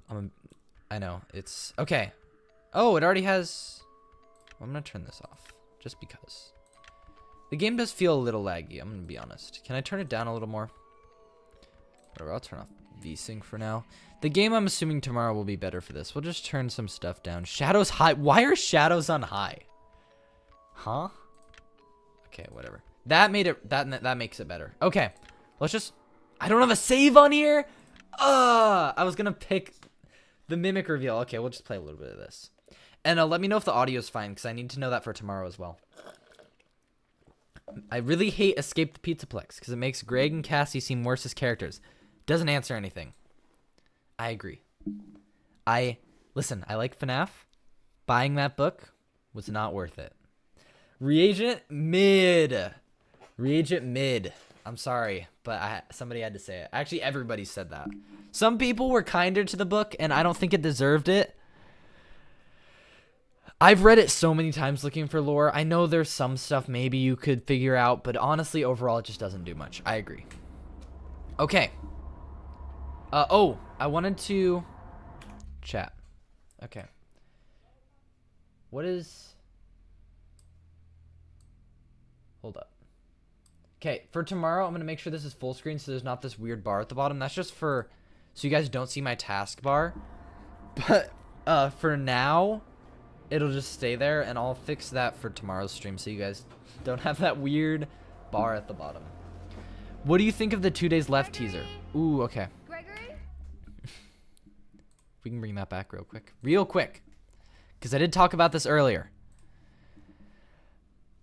I know, it's... Okay. Oh, it already has... I'm gonna turn this off, just because. The game does feel a little laggy, I'm gonna be honest. Can I turn it down a little more? Whatever, I'll turn off VSync for now. The game, I'm assuming tomorrow will be better for this. We'll just turn some stuff down. Shadows high. Why are shadows on high? Huh? Okay, whatever. That made it. That makes it better. Okay, let's just. I don't have a save on here. I was gonna pick the Mimic reveal. Okay, we'll just play a little bit of this, and let me know if the audio is fine, because I need to know that for tomorrow as well. I really hate Escape the Pizzaplex because it makes Greg and Cassie seem worse as characters. Doesn't answer anything. I agree. Listen, I like FNAF. Buying that book was not worth it. Reagent mid. I'm sorry, but somebody had to say it. Actually, everybody said that. Some people were kinder to the book, and I don't think it deserved it. I've read it so many times looking for lore. I know there's some stuff maybe you could figure out, but honestly, overall, it just doesn't do much. I agree. Okay. Oh, I wanted to chat. Okay. What is... Hold up. Okay, for tomorrow, I'm going to make sure this is full screen so there's not this weird bar at the bottom. That's just for... so you guys don't see my taskbar. But for now, it'll just stay there, and I'll fix that for tomorrow's stream so you guys don't have that weird bar at the bottom. What do you think of the 2 days left teaser? Ooh, okay. We can bring that back real quick, because I did talk about this earlier.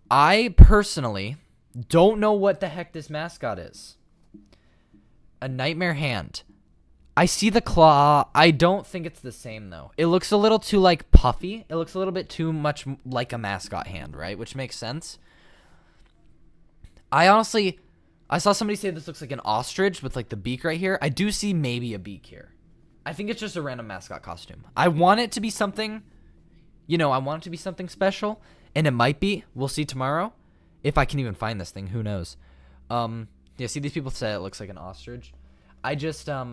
I personally don't know what the heck this mascot is. A nightmare hand. I see the claw. I don't think it's the same though. It looks a little too like puffy. It looks a little bit too much like a mascot hand, right? Which makes sense. I saw somebody say this looks like an ostrich with like the beak right here. I do see maybe a beak here. I think it's just a random mascot costume. I want it to be something, I want it to be something special, and it might be. We'll see tomorrow. If I can even find this thing, who knows? Yeah, see, these people say it looks like an ostrich. I just, I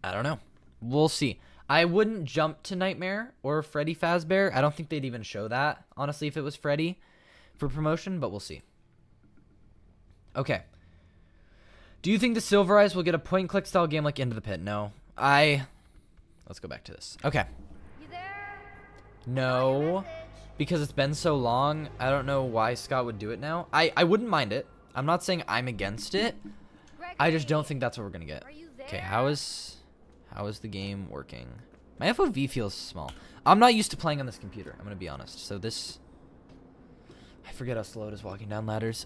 don't know. We'll see. I wouldn't jump to Nightmare or Freddy Fazbear. I don't think they'd even show that, honestly, if it was Freddy for promotion, but we'll see. Okay. Do you think the Silver Eyes will get a point-and-click style game like Into the Pit? No. Let's go back to this. Okay. You there? No, because it's been so long. I don't know why Scott would do it now. I wouldn't mind it. I'm not saying I'm against it, I just don't think that's what we're gonna get. Are you Okay, there? how is the game working? My FOV feels small. I'm not used to playing on this computer. I'm gonna be honest. So this, I forget how slow it is walking down ladders.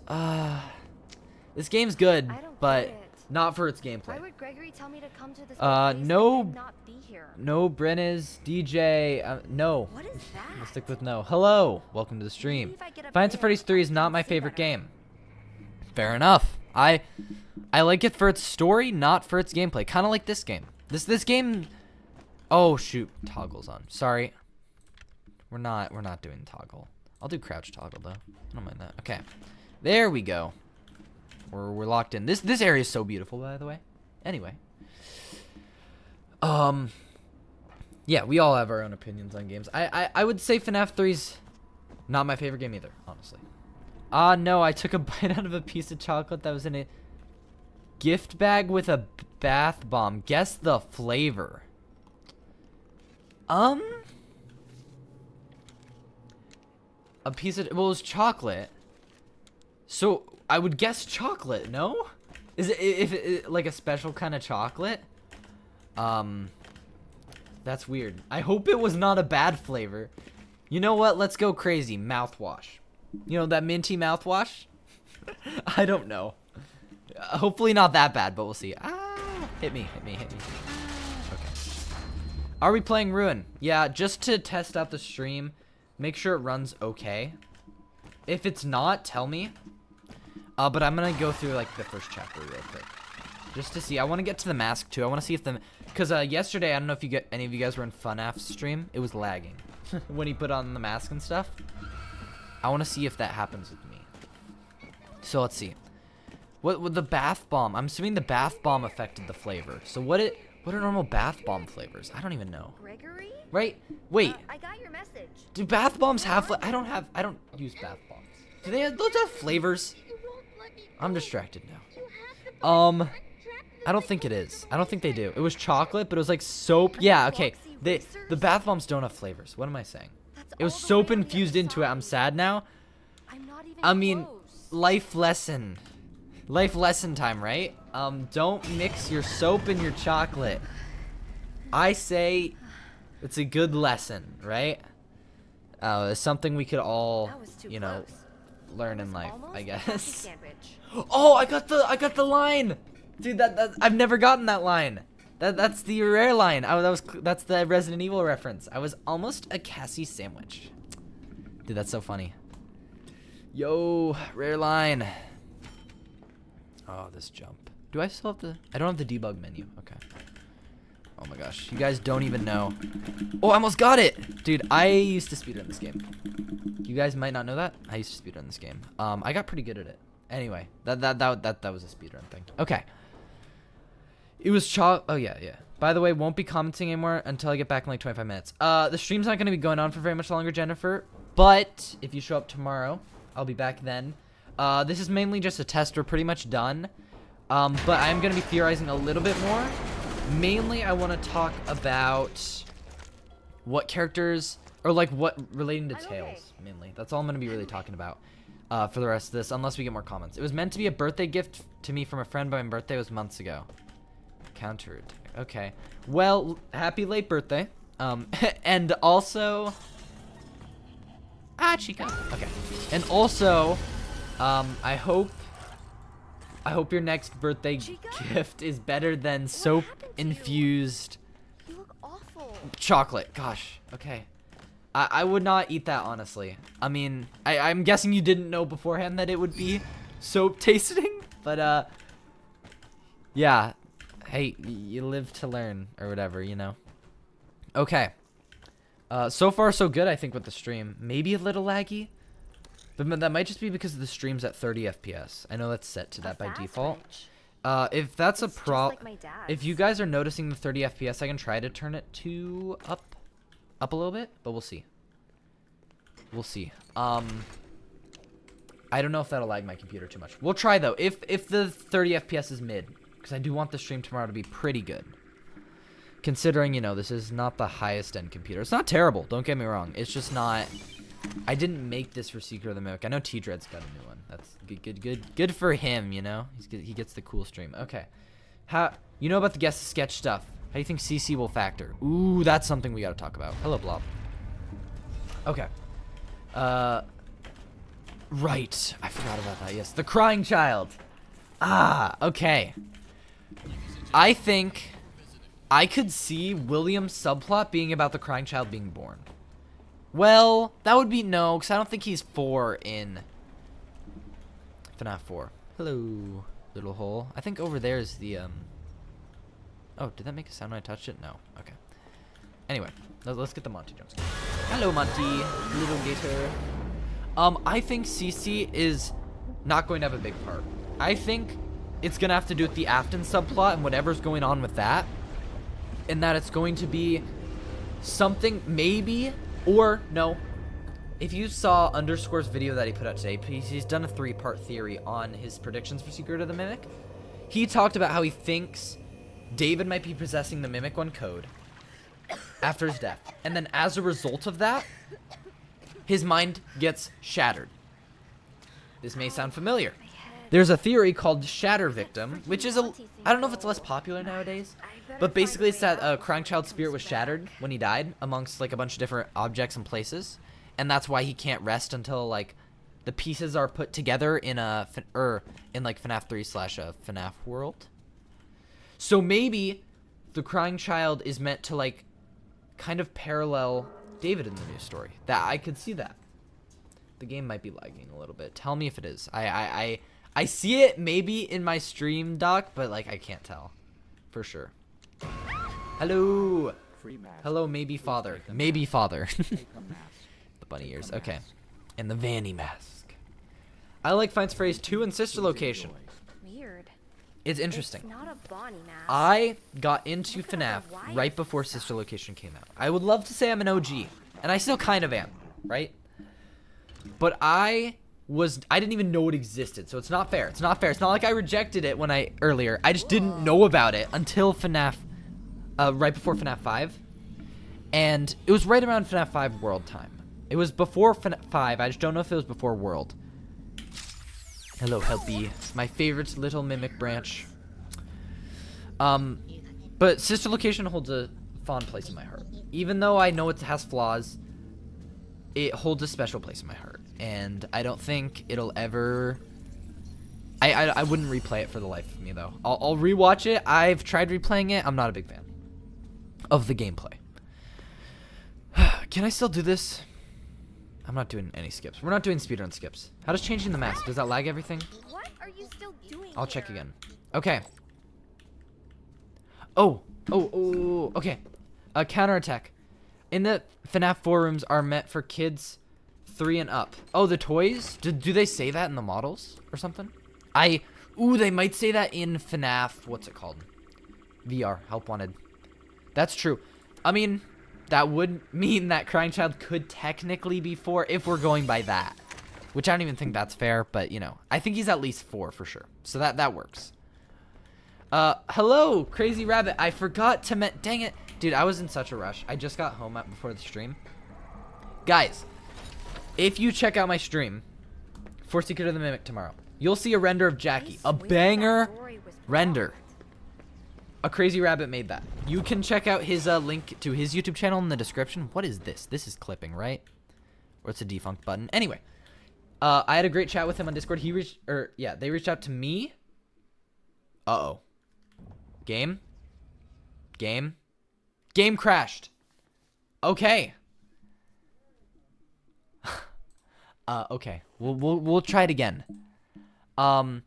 This game's good, I don't but get it. not for its Why gameplay. would Gregory tell me to come to this no- and not be here? No, Brenniz, DJ, no. What is that? We'll stick with no. Hello, welcome to the stream. Maybe if I get up Five Nights at there, Freddy's 3 I is can not my see favorite better. game. Fair enough. I like it for its story, not for its gameplay. Kind of like this game. This game. Oh shoot, toggle's on. Sorry. We're not doing toggle. I'll do crouch toggle though. I don't mind that. Okay, there we go. We're locked in. This area is so beautiful, by the way. Anyway. Yeah, we all have our own opinions on games. I would say FNAF 3's not my favorite game either, honestly. No, I took a bite out of a piece of chocolate that was in a gift bag with a bath bomb. Guess the flavor. A piece of, well, it was chocolate. So I would guess chocolate, no? Is it like a special kind of chocolate? That's weird. I hope it was not a bad flavor. You know what? Let's go crazy. Mouthwash. You know, that minty mouthwash? I don't know. Hopefully not that bad, but we'll see. Hit me. Okay. Are we playing Ruin? Yeah, just to test out the stream, make sure it runs okay. If it's not, tell me. But I'm gonna go through like the first chapter real quick, just to see. I want to get to the mask too. I want to see if because yesterday, I don't know if any of you guys were in FNAF's stream. It was lagging when he put on the mask and stuff. I want to see if that happens with me. So let's see. What with the bath bomb? I'm assuming the bath bomb affected the flavor. So what are normal bath bomb flavors? I don't even know. Gregory? Right? Wait. I got your message. Do bath bombs have? I don't use bath bombs. Do they? Those have flavors? I'm distracted now. I don't think it is. I don't think they do. It was chocolate, but it was like soap. Yeah, okay. The bath bombs don't have flavors. What am I saying? It was soap infused into it. I'm sad now. I'm not even I mean, close. life lesson. Life lesson time, right? Don't mix your soap and your chocolate. I say it's a good lesson, right? It's something we could all, That was too you know, close. learn It in was life, almost I a guess. coffee sandwich. Oh, I got the line. Dude, that I've never gotten that line. That's the rare line. That's the Resident Evil reference. I was almost a Cassie sandwich. Dude, that's so funny. Yo, rare line. Oh, this jump. Do I still have I don't have the debug menu. Okay. Oh my gosh, you guys don't even know. Oh, I almost got it. Dude, I used to speedrun this game. You guys might not know that. I used to speedrun this game. I got pretty good at it. Anyway, that was a speedrun thing. Okay. It was Oh yeah. By the way, won't be commenting anymore until I get back in like 25 minutes. The stream's not going to be going on for very much longer, Jennifer. But if you show up tomorrow, I'll be back then. This is mainly just a test. We're pretty much done. But I'm going to be theorizing a little bit more. Mainly, I want to talk about what characters, or like what relating to Tails, mainly. That's all I'm going to be really talking about for the rest of this, unless we get more comments. It was meant to be a birthday gift to me from a friend, but my birthday was months ago. Countered. Okay. Well, happy late birthday. And also... Chica. Okay. And also, I hope your next birthday Chica? gift is better than happened to soap-infused You look awful. chocolate. Gosh. Okay. I would not eat that, honestly. I mean, I'm guessing you didn't know beforehand that it would be soap tasting, but yeah. Hey, you live to learn, or whatever, you know. Okay. So far, so good, I think, with the stream. Maybe a little laggy, but that might just be because the stream's at 30 FPS. I know that's set to that by default. If that's It's a just problem, like my dad's. if you guys are noticing the 30 FPS, I can try to turn it to up a little bit, but we'll see. We'll see. I don't know if that'll lag my computer too much. We'll try though. If the 30 FPS is mid, because I do want the stream tomorrow to be pretty good. Considering, you know, this is not the highest end computer. It's not terrible, don't get me wrong. It's just not I didn't make this for Secret of the Mimic. I know T-Dread's got a new one. That's good for him, you know? He gets the cool stream. Okay. You know about the guest sketch stuff. How do you think CC will factor? Ooh, that's something we gotta talk about. Hello, Blob. Okay. Right. I forgot about that. Yes, the crying child. Ah, okay. I think I could see William's subplot being about the crying child being born. Well, that would be no, because I don't think he's 4 in FNAF 4. Hello, little hole. I think over there is the, Oh, did that make a sound when I touched it? No. Okay. Anyway, let's get the Monty jumps. Hello, Monty, little gator. I think CC is not going to have a big part. I think it's going to have to do with the Afton subplot and whatever's going on with that. And that it's going to be something maybe, or no. If you saw Underscore's video that he put out today, he's done a 3-part theory on his predictions for Secret of the Mimic. He talked about how he thinks David might be possessing the Mimic 1 code after his death. And then as a result of that, his mind gets shattered. This may sound familiar. There's a theory called Shatter Victim, which is I don't know if it's less popular nowadays, but basically it's that crying child spirit was shattered when he died amongst like a bunch of different objects and places, and that's why he can't rest until like the pieces are put together in like FNAF 3 / FNAF world. So maybe the crying child is meant to like kind of parallel David in the new story. That I could see that. The game might be lagging a little bit. Tell me if it is. I see it maybe in my stream doc, but like I can't tell for sure. Hello. Hello, maybe father. Maybe father. The bunny ears. Okay. And the Vanny mask. I like Finds Phrase 2 and Sister Location. Weird. It's interesting. It's not a Bonnie mask. I got into FNAF right before Sister Location came out. I would love to say I'm an OG, and I still kind of am, right? But I didn't even know it existed, so it's not fair. It's not fair. It's not like I rejected it earlier. I just didn't know about it until FNAF, right before FNAF 5. And it was right around FNAF 5 World time. It was before FNAF 5. I just don't know if it was before World. Hello, Helpy. My favorite little mimic branch. But Sister Location holds a fond place in my heart. Even though I know it has flaws, it holds a special place in my heart. And I don't think it'll ever... I wouldn't replay it for the life of me, though. I'll rewatch it. I've tried replaying it. I'm not a big fan of the gameplay. Can I still do this? I'm not doing any skips. We're not doing speedrun skips. How does changing the mask? Does that lag everything? What are you still doing? I'll check again. Okay. Oh, okay. A counterattack. In the FNAF 4 rooms are meant for kids 3 and up. Oh, the toys? Do they say that in the models or something? They might say that in FNAF, what's it called? VR, Help Wanted. That's true. I mean, that would mean that Crying Child could technically be 4 if we're going by that. Which I don't even think that's fair, but, you know. I think he's at least 4 for sure. So that works. Hello, Crazy Rabbit. I forgot to dang it. Dude, I was in such a rush. I just got home before the stream. Guys, if you check out my stream for Secret of the Mimic tomorrow, you'll see a render of Jackie. A banger render. A Crazy Rabbit made that. You can check out his link to his YouTube channel in the description. What is this? This is clipping, right? Or it's a defunct button. Anyway, I had a great chat with him on Discord. They reached out to me. Uh-oh. Game crashed. Okay. Okay. We'll try it again. You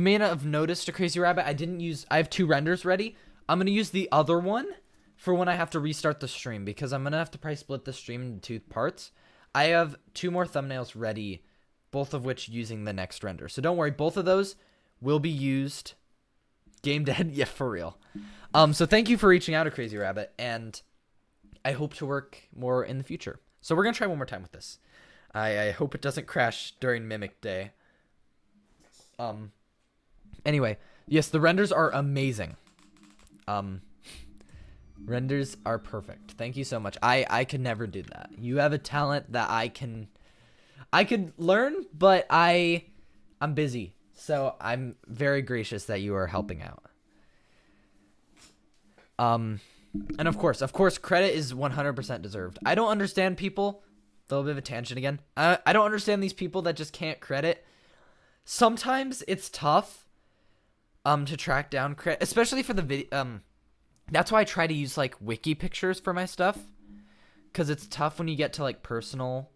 may not have noticed, a Crazy Rabbit. I have 2 renders ready. I'm going to use the other one for when I have to restart the stream, because I'm going to have to probably split the stream into 2 parts. I have 2 more thumbnails ready, both of which using the next render. So don't worry, both of those will be used. Game dead? Yeah, for real. So thank you for reaching out, to Crazy Rabbit, and I hope to work more in the future. So we're going to try one more time with this. I hope it doesn't crash during Mimic Day. Anyway, yes, the renders are amazing. Renders are perfect. Thank you so much. I could never do that. You have a talent that I could learn, but I'm busy. So I'm very gracious that you are helping out. And of course, credit is 100% deserved. I don't understand people. A little bit of a tangent again. I don't understand these people that just can't credit. Sometimes it's tough to track down credit, especially for the video. That's why I try to use like wiki pictures for my stuff, because it's tough when you get to like personal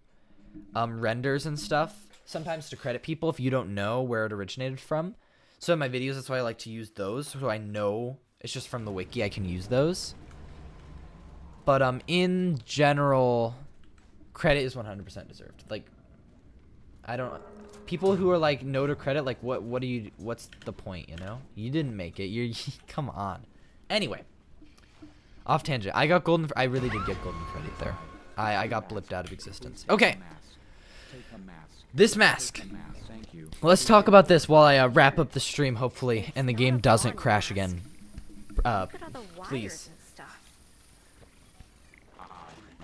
renders and stuff sometimes to credit people if you don't know where it originated from. So in my videos, that's why I like to use those, so I know it's just from the wiki. I can use those. But in general, credit is 100% deserved. Like, I don't. People who are like no to credit, like what's the point? You know, you didn't make it. Come on. Anyway, off tangent. I got golden. I really did get golden credit there. I got blipped out of existence. Okay. This mask. Let's talk about this while I wrap up the stream, hopefully, and the game doesn't crash again. Please.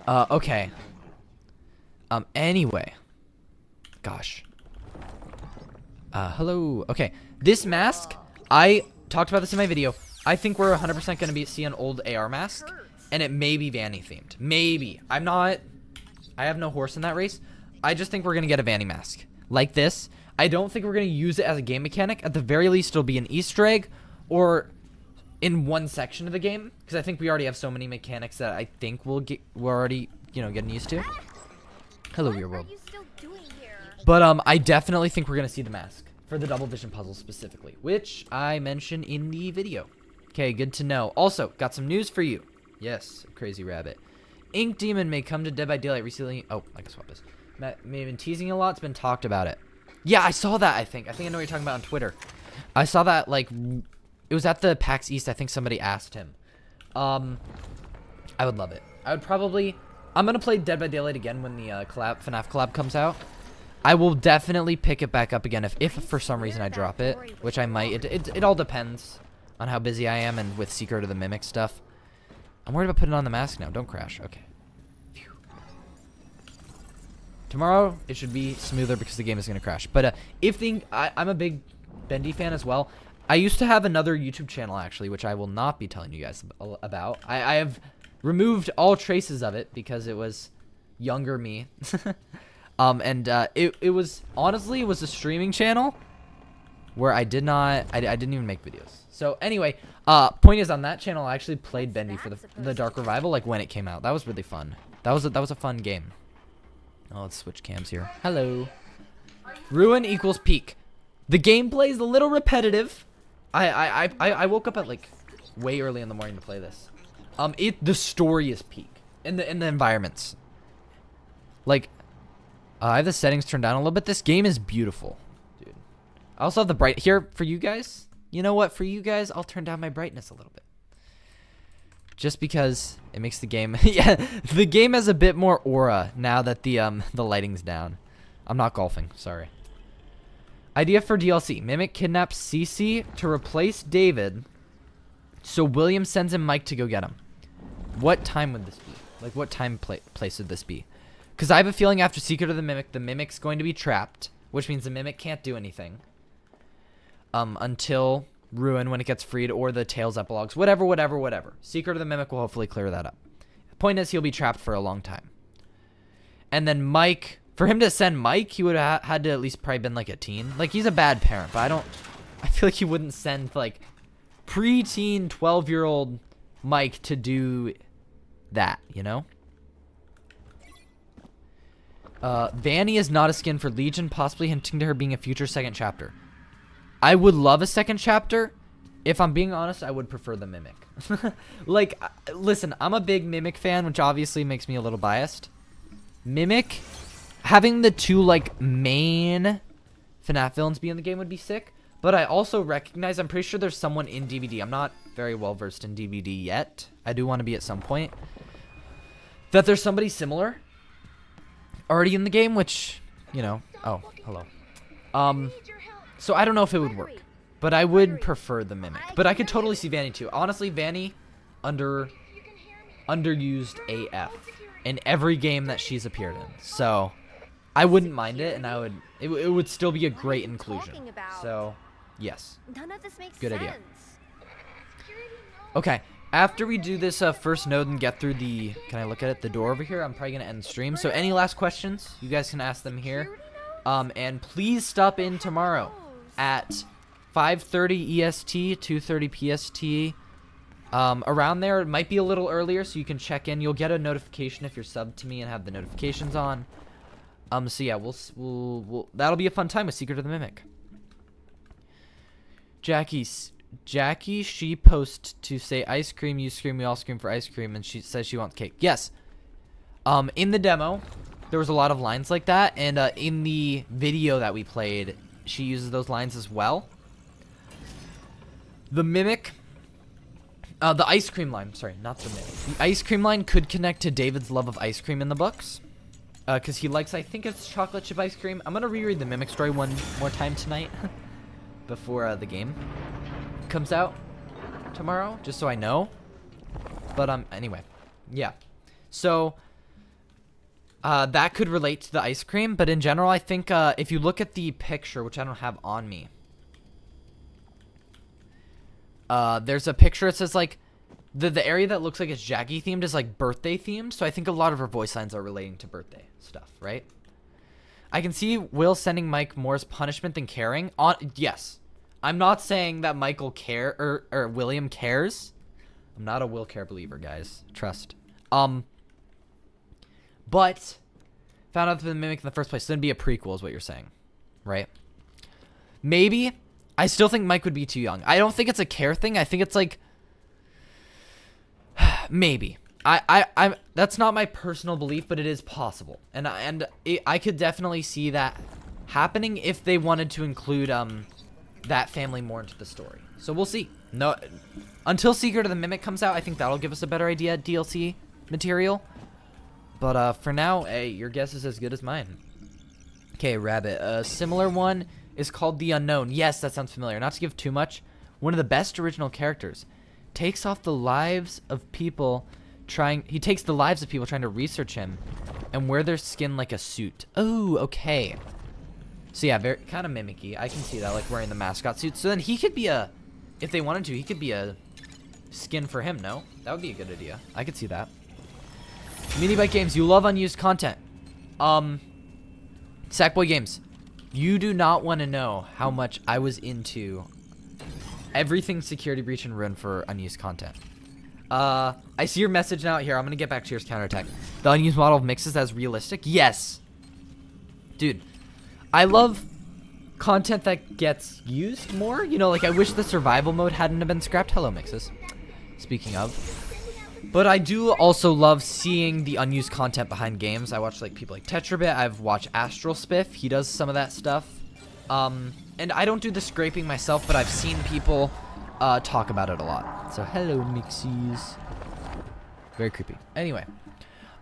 Okay. Anyway. Gosh. Hello. Okay. This mask, I talked about this in my video. I think we're 100% going to see an old AR mask, and it may be Vanny themed. Maybe. I have no horse in that race. I just think we're going to get a Vanny mask like this. I don't think we're going to use it as a game mechanic. At the very least, it'll be an Easter egg or in one section of the game, because I think we already have so many mechanics that I think we're already, getting used to. Hello, Weird World. But I definitely think we're going to see the mask for the double vision puzzle specifically, which I mentioned in the video. Okay, good to know. Also, got some news for you. Yes, crazy rabbit. Ink Demon may come to Dead by Daylight recently. Oh, I can swap this. May have been teasing a lot. It's been talked about it. Yeah, I saw that, I think. I know what you're talking about on Twitter. I saw that, like, it was at the PAX East. I think somebody asked him. I would love it. I'm going to play Dead by Daylight again when the FNAF collab comes out. I will definitely pick it back up again if for some reason I drop it, which I might. It all depends on how busy I am and with Secret of the Mimic stuff. I'm worried about putting on the mask now. Don't crash. Okay. Phew. Tomorrow, it should be smoother because the game is going to crash. But I'm a big Bendy fan as well. I used to have another YouTube channel, actually, which I will not be telling you guys about. I have removed all traces of it because it was younger me. It was, honestly, it was a streaming channel where I didn't even make videos. So anyway, point is, on that channel, I actually played Bendy for the Dark Revival, like when it came out. That was really fun. That was a fun game. Oh, let's switch cams here. Hello. Ruin equals peak. The gameplay is a little repetitive. I woke up at like way early in the morning to play this. The story is peak in the environments. Like, I have the settings turned down a little bit. This game is beautiful, dude. I also have the bright here for you guys. You know what? For you guys, I'll turn down my brightness a little bit. Just because it makes the game... yeah, the game has a bit more aura now that the lighting's down. I'm not golfing. Sorry. Idea for DLC. Mimic kidnaps Cece to replace David, so William sends him Mike to go get him. What time would this be? Like, what time place would this be? Because I have a feeling after Secret of the Mimic's going to be trapped, which means the Mimic can't do anything. Until Ruin, when it gets freed, or the Tales epilogues, whatever. Secret of the Mimic will hopefully clear that up. The point is, he'll be trapped for a long time. And then Mike, for him to send Mike, he would have had to at least probably been like a teen. Like, he's a bad parent, but I feel like he wouldn't send like preteen 12-year-old Mike to do that, you know? Vanny is not a skin for Legion, possibly hinting to her being a future second chapter. I would love a second chapter. If I'm being honest, I would prefer the Mimic. Like, listen, I'm a big Mimic fan, which obviously makes me a little biased. Mimic, having the two, like, main FNAF villains be in the game would be sick. But I also recognize, I'm pretty sure there's someone in DVD. I'm not very well versed in DVD yet. I do want to be at some point. That there's somebody similar already in the game, which, you know. Oh, hello. So I don't know if it would work, but I would prefer the Mimic. But I could totally see Vanny too. Honestly, Vanny under underused AF in every game that she's appeared in. So I wouldn't mind it, and it would still be a great inclusion. So yes, None of this makes good sense. idea. Okay, after we do this first node and get through the, can I look at it, the door over here, I'm probably gonna end stream. So any last questions, you guys can ask them here. And please stop in tomorrow at 5:30 EST, 2:30 PST. Around there, it might be a little earlier, so you can check in. You'll get a notification if you're subbed to me and have the notifications on. So yeah, we'll that'll be a fun time with Secret of the Mimic. Jackie, she posts to say ice cream, you scream, we all scream for ice cream, and she says she wants cake. Yes. In the demo, there was a lot of lines like that, and in the video that we played, she uses those lines as well. The Mimic, the ice cream line, sorry, not the Mimic. The ice cream line could connect to David's love of ice cream in the books, because he likes, I think it's chocolate chip ice cream. I'm going to reread the Mimic story one more time tonight before the game comes out tomorrow, just so I know. But anyway, yeah. So that could relate to the ice cream, but in general, I think if you look at the picture, which I don't have on me, there's a picture. It says like the area that looks like it's Jackie themed is like birthday themed. So I think a lot of her voice lines are relating to birthday stuff, right? I can see Will sending Mike Moore's punishment than caring. Yes. I'm not saying that Michael or William cares. I'm not a Will care believer, guys. Trust. But found out the Mimic in the first place. Then be a prequel is what you're saying, right? Maybe. I still think Mike would be too young. I don't think it's a care thing. I think it's like maybe. I that's not my personal belief, but it is possible, and I could definitely see that happening if they wanted to include that family more into the story. So we'll see. No, until Secret of the Mimic comes out, I think that'll give us a better idea at DLC material. But for now, hey, your guess is as good as mine. Okay, Rabbit. A similar one is called The Unknown. Yes, that sounds familiar. Not to give too much. One of the best original characters. Takes the lives of people trying to research him and wear their skin like a suit. Oh, okay. So yeah, very kind of mimicky. I can see that, like wearing the mascot suit. So then he could be if they wanted to, he could be a skin for him, no? That would be a good idea. I could see that. Mini Bike Games, you love unused content. Sackboy Games, you do not want to know how much I was into everything Security Breach and Ruin for unused content. I see your message now. Here, I'm gonna get back to yours, counterattack. The unused model of mixes as realistic? Yes. Dude, I love content that gets used more. You know, like I wish the survival mode hadn't have been scrapped. Hello, mixes. Speaking of. But I do also love seeing the unused content behind games. I watch like people like Tetrabit. I've watched Astral Spiff. He does some of that stuff. And I don't do the scraping myself, but I've seen people talk about it a lot. So hello, mixies. Very creepy. Anyway,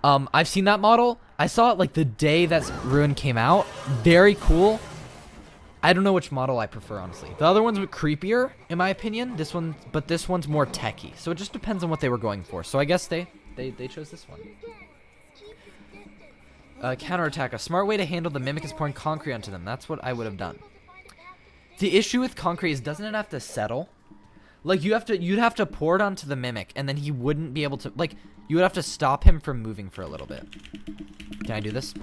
I've seen that model. I saw it like the day that Ruin came out. Very cool. I don't know which model I prefer, honestly. The other one's creepier, in my opinion. This one's more techy. So it just depends on what they were going for. So I guess they chose this one. Counterattack. A smart way to handle the Mimic is pouring concrete onto them. That's what I would have done. The issue with concrete is, doesn't it have to settle? Like you'd have to pour it onto the Mimic, and then he wouldn't be able to, like, you would have to stop him from moving for a little bit. Can I do this?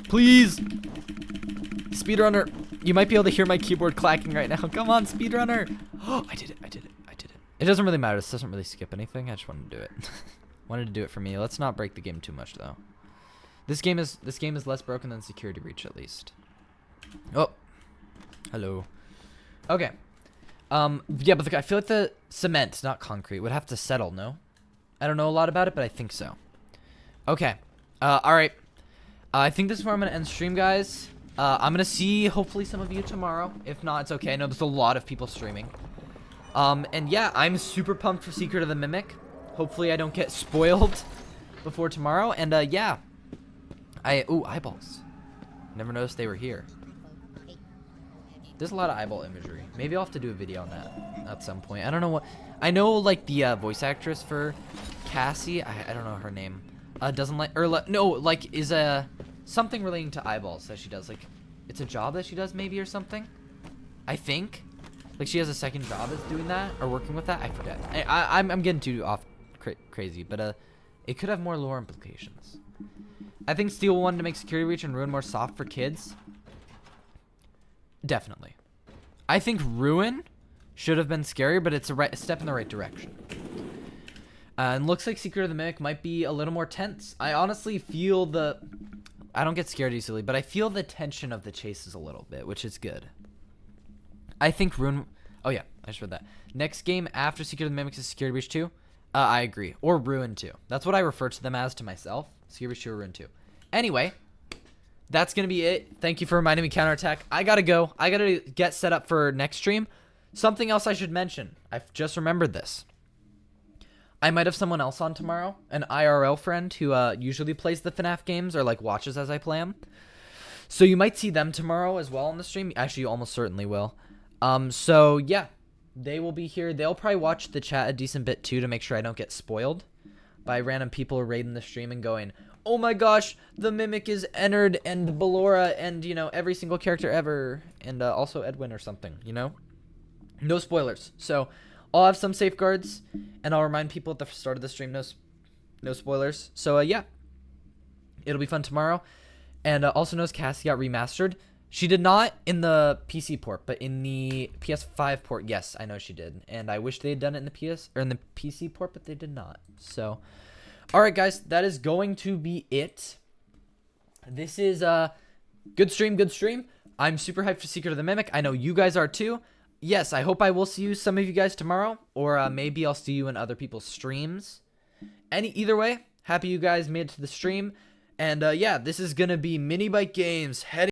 Please! Speedrunner, you might be able to hear my keyboard clacking right now. Come on, speedrunner! Oh, I did it. It doesn't really matter. This doesn't really skip anything. I just wanted to do it. Wanted to do it for me. Let's not break the game too much, though. This game is less broken than Security Breach, at least. Oh, hello. Okay. Yeah, but I feel like the cement, not concrete, would have to settle. No, I don't know a lot about it, but I think so. Okay. All right. I think this is where I'm gonna end stream, guys. I'm gonna see hopefully some of you tomorrow. If not, it's okay. I know there's a lot of people streaming. And yeah, I'm super pumped for Secret of the Mimic. Hopefully I don't get spoiled before tomorrow. And yeah, ooh, eyeballs. Never noticed they were here. There's a lot of eyeball imagery. Maybe I'll have to do a video on that at some point. I don't know what. I know like the voice actress for Cassie. I don't know her name. Doesn't like or no like is something relating to eyeballs that she does. Like it's a job that she does maybe or something. I think. Like she has a second job as doing that or working with that. I forget. I'm getting too off crazy, but it could have more lore implications. I think Steel wanted to make Security Breach and Ruin more soft for kids. Definitely. I think Ruin should have been scarier, but it's a step in the right direction. And looks like Secret of the Mimic might be a little more tense. I honestly feel I don't get scared easily, but I feel the tension of the chases a little bit, which is good. I think Ruin... Oh, yeah. I just read that. Next game after Secret of the Mimic is Security Breach 2. I agree. Or Ruin 2. That's what I refer to them as to myself. Security Breach 2 or Ruin 2. Anyway, that's going to be it. Thank you for reminding me, Counterattack. I got to go. I got to get set up for next stream. Something else I should mention. I've just remembered this. I might have someone else on tomorrow. An IRL friend who usually plays the FNAF games or like watches as I play them. So you might see them tomorrow as well on the stream. Actually, you almost certainly will. So yeah, they will be here. They'll probably watch the chat a decent bit too to make sure I don't get spoiled by random people raiding the stream and going, oh my gosh, the Mimic is Ennard and Ballora and, you know, every single character ever. And also Edwin or something, you know? No spoilers. So I'll have some safeguards and I'll remind people at the start of the stream, no spoilers. So yeah, it'll be fun tomorrow. And also knows Cassie got remastered. She did not in the PC port, but in the PS5 port, yes, I know she did. And I wish they had done it in the PC port, but they did not. So, all right, guys, that is going to be it. This is good stream, good stream. I'm super hyped for Secret of the Mimic. I know you guys are too. Yes, I hope I will see some of you guys tomorrow, or maybe I'll see you in other people's streams. Either way, happy you guys made it to the stream. And yeah, this is gonna be Mini Bike Games heading